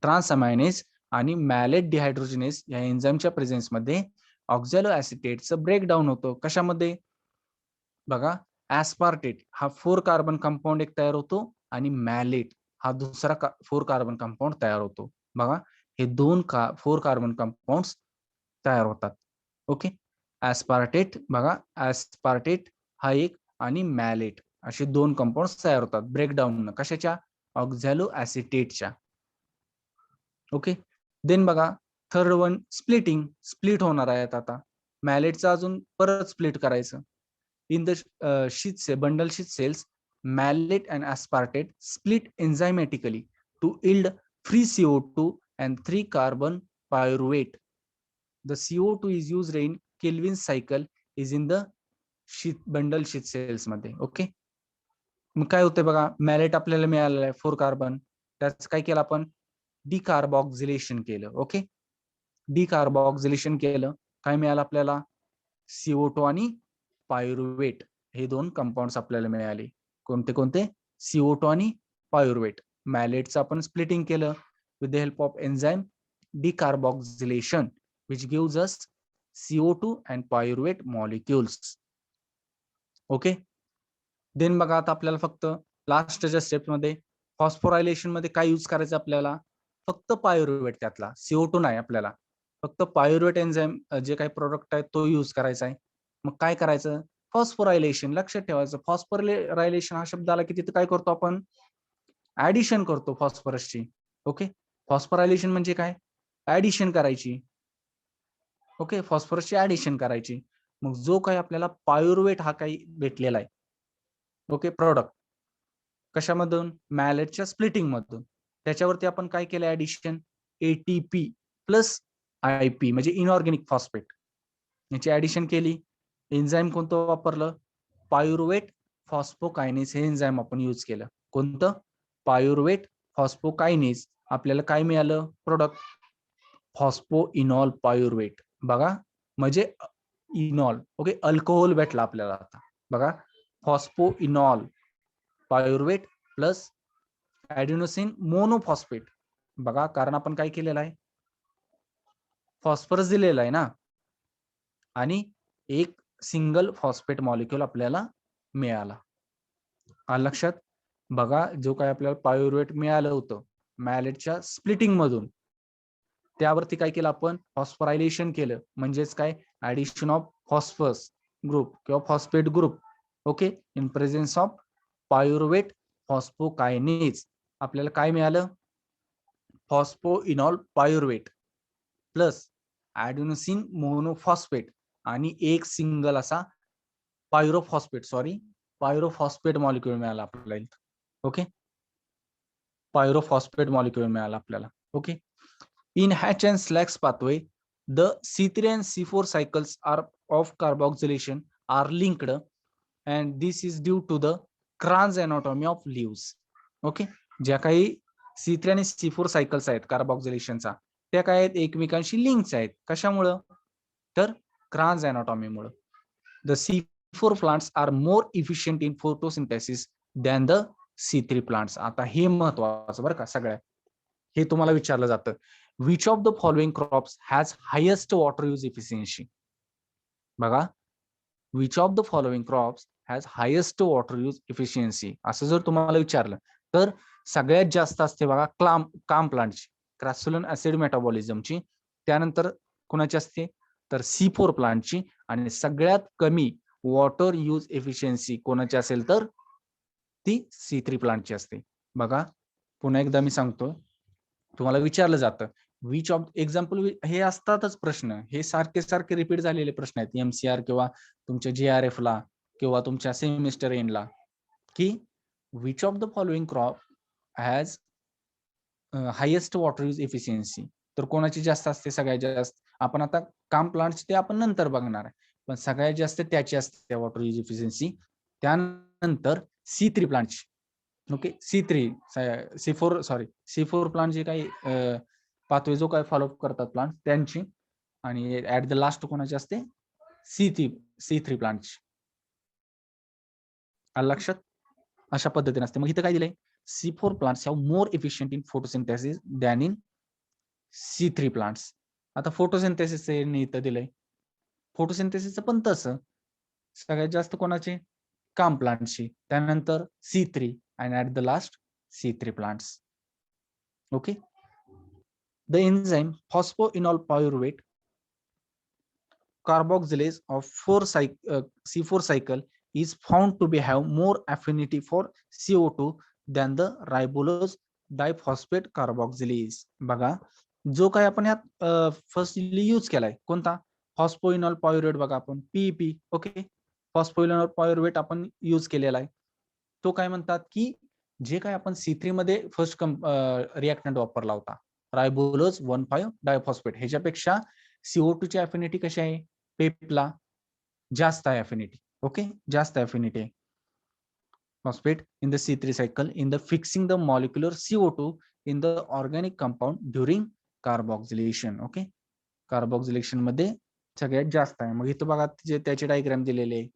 ट्रान्सअमायनेज आणि मॅलेट डिहायड्रोजनेज या एन्झाइमच्या प्रेझेन्स मध्ये ऑक्झॅलो ऍसिटेटचं ब्रेकडाऊन होतं. कशामध्ये बघा, ऍस्पार्टेट हा 4 कार्बन कंपाऊंड एक तयार होतो, आणि मॅलेट हा दुसरा 4 कार्बन कंपाऊंड तयार होतो. बघा हे 4 कार्बन कंपाऊंड तयार होतात. ओके, ऍस्पार्टेट, बघा ऍस्पार्टेट हा एक, आणि मॅलेट असे 2 कंपाऊंड तयार होतात ब्रेकडाऊन कशाच्या, ऑक्झॅलो ऍसिटेटच्या. ओके, देन बघा थर्ड वन स्प्लिटिंग, स्प्लिट होणार आहेत. आता मॅलेटचं अजून परत स्प्लिट करायचं. In the bundle sheath cells, malate and aspartate split enzymatically to yield free CO2 and 3 carbon pyruvate. The CO2 is used in Kelvin cycle is in the bundle sheath cells मध्ये. Okay, मग काय होतंय बघा, malate आपल्याला मिळालेलं आहे 4 carbon, त्याचं काय केलं आपण, डिकार्बॉक्सिलेशन केलं. ओके, डिकार्बॉक्सिलेशन केलं, काय मिळालं आपल्याला, CO2 आणि पायुरुवेट हे 2 कंपाऊंड्स आपल्याला मिळाले. कोणते कोणते, CO2 आणि पायुरुवेट. मॅलेटचं आपण स्प्लिटिंग केलं with the help of enzyme decarboxylation, which gives us CO2 and pyruvate molecules. Okay, then बघा आता आपल्याला फक्त लास्टच्या स्टेप मध्ये फॉस्फोरायलेशन मध्ये काय यूज करायचं आपल्याला, फक्त पायुरुवेट, त्यातला CO2 नाही, आपल्याला फक्त पायुरुवेट एन्झाइम जे काही प्रोडक्ट आहे तो यूज करायचा आहे. मग काय करायचं, फॉस्फोरायलेशन. लक्षात ठेवायचं, फॉस्फोरायलेशन हा शब्द आला की तिथे काय करतो आपण, ऍडिशन करतो फॉस्फरसची. ओके, फॉस्फोरायलेशन म्हणजे काय, ऍडिशन करायची. ओके, फॉस्फरसची ऍडिशन करायची. मग जो काही आपल्याला पायुरुवेट हा काही भेटलेला आहे, ओके, प्रोडक्ट कशामधून, मॅलेटच्या स्प्लिटिंग मधून, त्याच्यावरती आपण काय केलं, ऍडिशन ATP प्लस IP म्हणजे इनऑर्गॅनिक फॉस्फेट, याची ऍडिशन केली. एन्झाइम कोणतं वापरलं, पायुरुवेट फॉस्फोकायनेज हे एन्झाइम आपण यूज केलं. कोणतं, पायुरुवेट फॉस्फोकायनेज. आपल्याला काय मिळालं प्रोडक्ट, फॉस्फोइनॉल पायुरुवेट. बघा म्हणजे इनॉल, ओके, अल्कोहोल भेटला आपल्याला. आता बघा phosphoenol pyruvate plus adenosine monophosphate. बघा कारण आपण काय केलेलं आहे, फॉस्फरस दिलेला आहे ना, आणि एक सिंगल फॉस्फेट मॉलिक्यूल आपल्याला मिळाला. आलं लक्षात? बघा, जो काय आपल्याला पायुरुवेट मिळालं होतं मॅलेटच्या स्प्लिटिंग मधून, त्यावरती काय केलं आपण, फॉस्फोरायलेशन केलं, म्हणजेच काय, ऍडिशन ऑफ फॉस्फरस ग्रुप किंवा phosphate group. Okay, in presence of pyruvate phosphokinase आपल्याला काय मिळालं, phosphoenol pyruvate plus adenosine monophosphate आणि एक सिंगल असा पायरोफॉस्फेट मॉलिक्यूल मिळाला आपल्याला. ओके, पायरोफॉस्फेट मॉलिक्यूल मिळाला आपल्याला. Okay, in Hatch and Slack's pathway the C3 and C4 cycles are of carboxylation are linked and this is due to the Kranz anatomy of leaves. Okay, ज्या काही C3 आणि C4 cycles आहेत कार्बॉक्सिलेशनचा, त्या काय आहेत, एकमेकांशी लिंक्स आहेत. कशामुळं, तर क्रान्झ अॅनाटॉमीमुळं. The C4 plants are more efficient in photosynthesis than the C3 plants. आता हे महत्वाचं बरं का, सगळ्यात हे तुम्हाला विचारलं जातं, which of the following crops has highest water use efficiency. बघा, which of the following crops has highest water use efficiency असं जर तुम्हाला विचारलं तर सगळ्यात जास्त असते बघा काम प्लांटची, क्रॅसुलिन ऍसिड मेटाबॉलिझमची. त्यानंतर कोणाची असते, तर C4 प्लांटची. आणि सगळ्यात कमी वॉटर यूज एफिशियन्सी कोणाची असेल तर ती C3 प्लांटची असते. बघा, पुन्हा एकदा मी सांगतो, तुम्हाला विचारलं जातं विच ऑफ एक्झाम्पल, हे असतातच प्रश्न, हे सारखे सारखे रिपीट झालेले प्रश्न आहेत MCR किंवा तुमच्या JRF ला किंवा तुमच्या सेमिस्टर एंडला, की which of the following crop has highest water use efficiency. तर कोणाची जास्त असते, सगळ्यात जास्त. आपण आता काम प्लांट्स ते आपण नंतर बघणार आहे, पण सगळ्यात जास्त त्याची असते वॉटर यूज एफिशियन्सी. त्यानंतर C3 प्लांटची. ओके, C4 प्लांट जे काही पाथवे जो काय फॉलोअप करतात प्लांट त्यांची. आणि ऍट द लास्ट कोणाची असते, C3 प्लांटची. आलं लक्षात? अशा पद्धतीने असते. मग इथं काय दिलंय, C4 plants have more efficient in photosynthesis than in C3 plants. आता फोटोसिंथेसिस इथं दिलंय, फोटोसिंथेसिसचं पण तसं, सगळ्यात जास्त कोणाचे, काम प्लांटची, त्यानंतर C3 आणि at the last C3 plants. Okay, the enzyme phosphoenol pyruvate carboxylase of C4 cycle is found to be have more affinity for CO2 than the ribulose diphosphate carboxylase. बघा, जो काय आपण यात फर्स्टली यूज केलाय कोणता, phosphoenol पायुरेट. बघा आपण PEP. Okay, phosphoenol पायुरेट आपण यूज केलेला आहे. तो काय म्हणतात, की जे काय आपण C3 मध्ये फर्स्ट रिएक्टंट वापरला होता, रायबोलोज 1,5 डायफॉस्फेट, ह्याच्यापेक्षा CO2 ची अफिनिटी कशी आहे, पेपला जास्त आहे अफिनिटी. ओके, जास्त अफिनिटी आहे phosphate in the C3 cycle in the fixing the molecular CO2 in the organic compound during carboxylation. Okay, carboxylation मध्ये सगळ्यात जास्त आहे. मग इथं बघा त्याचे डायग्राम दिलेले आहे,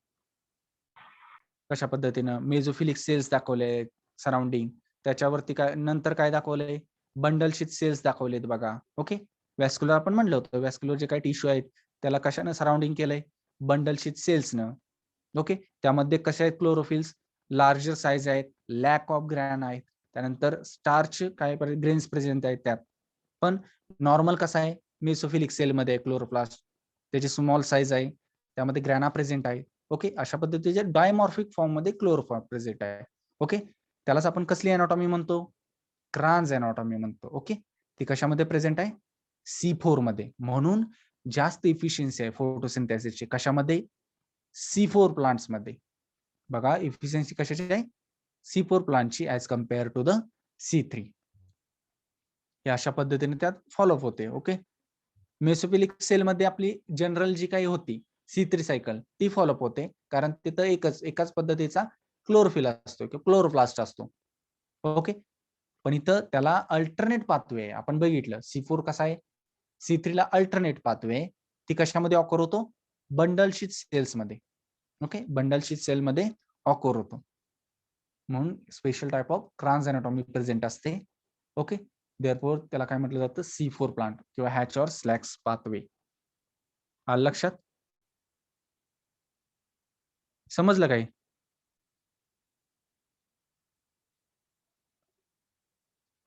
कशा पद्धतीनं मेझोफिलिक सेल्स दाखवले सराउंडिंग, त्याच्यावरती काय नंतर काय दाखवलंय, बंडल शीट सेल्स दाखवलेत बघा. ओके, वॅस्क्युलर आपण म्हणलं होतं, वॅस्क्युलर जे काही टिश्यू आहेत त्याला कशानं सराउंडिंग केलंय, बंडल शीट सेल्सनं. ओके, त्यामध्ये कशा आहेत, क्लोरोफिल्स लार्जर साईज आहेत, लॅक ऑफ ग्रॅन आहेत, त्यानंतर स्टार्च काय ग्रेन्स प्रेझेंट आहेत त्यात. पण नॉर्मल कसा आहे, मेसोफिलिक सेलमध्ये क्लोरोप्लास्ट, त्याची स्मॉल साईज आहे, त्यामध्ये ग्रॅना प्रेझेंट आहे. ओके, अशा पद्धतीचे डायमॉर्फिक फॉर्म मध्ये क्लोरोफॉर्म प्रेझेंट आहे. ओके, त्यालाच आपण कसली अॅनाटॉमी म्हणतो, क्रान्झ अॅनाटॉमी म्हणतो. ओके, ती कशामध्ये प्रेझेंट आहे, C4 मध्ये. म्हणून जास्त इफिशियन्सी आहे फोटोसिंथेसिसची कशामध्ये, C4 प्लांट्स मध्ये. बघा, इफिशियन्सी कशाची आहे, C4 प्लांटची as compare to the C3. हे अशा पद्धतीने त्यात फॉलोअप होते. ओके, मेसोफिलिक सेल मध्ये आपली जनरल जी काही होती C3 सायकल ती फॉलोअप होते, कारण तिथं एकाच पद्धतीचा क्लोरोफिल असतो किंवा क्लोरोप्लास्ट असतो. ओके, पण इथं त्याला अल्टरनेट पाथवे आहे. आपण बघितलं C4 कसा आहे, C3 ला अल्टरनेट पाथवे, ती कशामध्ये ऑकर होतो, बंडल शीट सेल्स मध्ये. ओके, बंडल शीट सेल मध्ये ऑकर होतो, म्हणून special type of Kranz anatomy present असते. ओके, देअरफॉर त्याला काय म्हटलं जातं, C4 प्लांट किंवा हॅच ऑर स्लॅक्स पाथवे. आलं लक्षात? समजलं काय?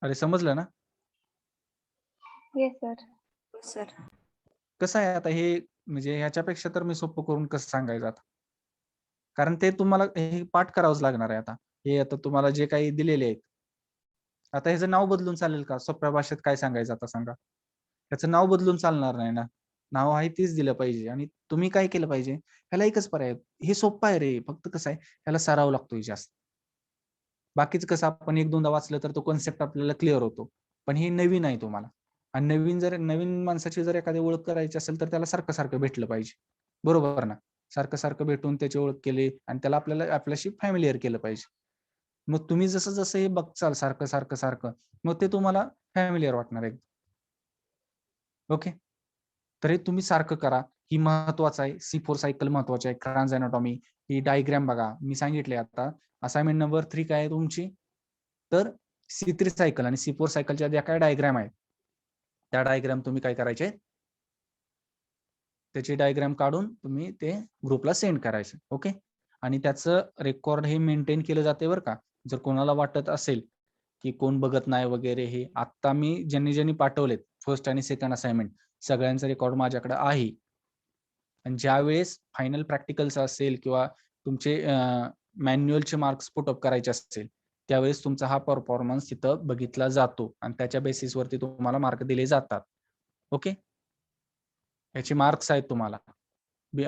अरे समजलं ना? Yes sir. सर कसं आहे आता हे म्हणजे ह्याच्यापेक्षा तर मी सोपं करून कसं सांगायचं आता, कारण ते तुम्हाला हे पाठ करावंच लागणार आहे आता. हे आता तुम्हाला जे काही दिलेले आहेत, आता ह्याचं नाव बदलून चालेल का? सोप्या भाषेत काय सांगायचं आता सांगा? त्याचं नाव बदलून चालणार नाही ना. नाव आहे तेच दिलं पाहिजे आणि तुम्ही काय केलं पाहिजे, ह्याला एकच पर्याय आहे. हे सोपं आहे रे, फक्त कसं आहे ह्याला सराव लागतोय जास्त. बाकीचं कसं आपण एक दोनदा वाचलं तर तो कॉन्सेप्ट आपल्याला क्लिअर होतो. पण हे नवीन आहे तुम्हाला. आणि नवीन माणसाची जर एखादी ओळख करायची असेल तर त्याला सारखं भेटलं पाहिजे. बरोबर ना? सारखं भेटून त्याची ओळख केली आणि त्याला आपल्याशी फॅमिलिअर केलं पाहिजे. मग तुम्ही जसं हे बघचाल सारखं मग ते तुम्हाला फॅमिलिअर वाटणार आहे. ओके. तर हे तुम्ही सारखं करा. ही महत्वाचं आहे. C4 सायकल महत्वाची आहे. क्रान्झ एनाटॉमी ही डायग्राम बघा. मी सांगितले आता. असाइनमेंट नंबर 3 काय आहे तुमची? तर C3 सायकल आणि C4 सायकलच्या ज्या काही डायग्राम आहेत, त्या डायग्राम तुम्ही काय करायचे? त्याची डायग्राम काढून तुम्ही ते ग्रुपला सेंड करायचं. ओके. आणि त्याचं रेकॉर्ड हे मेंटेन केलं जाते बरं का. जर कोणाला वाटत असेल की कोण बघत नाही वगैरे, हे आता मी ज्यांनी पाठवलेत फर्स्ट आणि सेकंड असाइनमेंट सगळ्यांचा रेकॉर्ड माझ्याकडे आहे. आणि ज्यावेळेस फायनल प्रॅक्टिकल्स असेल किंवा तुमचे मॅन्युअलचे मार्क्स पुटअप करायचे असेल, त्यावेळेस तुमचा हा परफॉर्मन्स तिथं बघितला जातो आणि त्याच्या बेसिसवरती तुम्हाला मार्क दिले जातात. ओके. याचे मार्क्स आहेत तुम्हाला.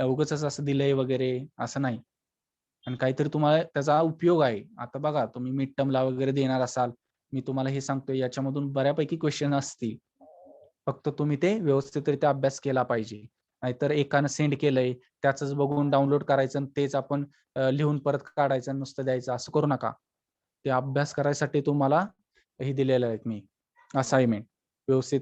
उगाचच असं दिलंय वगैरे असं नाही. आणि काहीतरी तुम्हाला त्याचा उपयोग आहे. आता बघा तुम्ही मिड टर्मला वगैरे देणार असाल, मी तुम्हाला हे सांगतोय याच्यामधून बऱ्यापैकी क्वेश्चन असतील. फक्त तुम्ही ते व्यवस्थितरित्या अभ्यास केला पाहिजे. नाहीतर एकानं सेंड केलंय, त्याचंच बघून डाउनलोड करायचं आणि तेच आपण लिहून परत काढायचं आणि नुसतं द्यायचं असं करू नका. ते अभ्यास करायसाठी तुम्हाला हे दिलेलं आहे मी असाइनमेंट. व्यवस्थित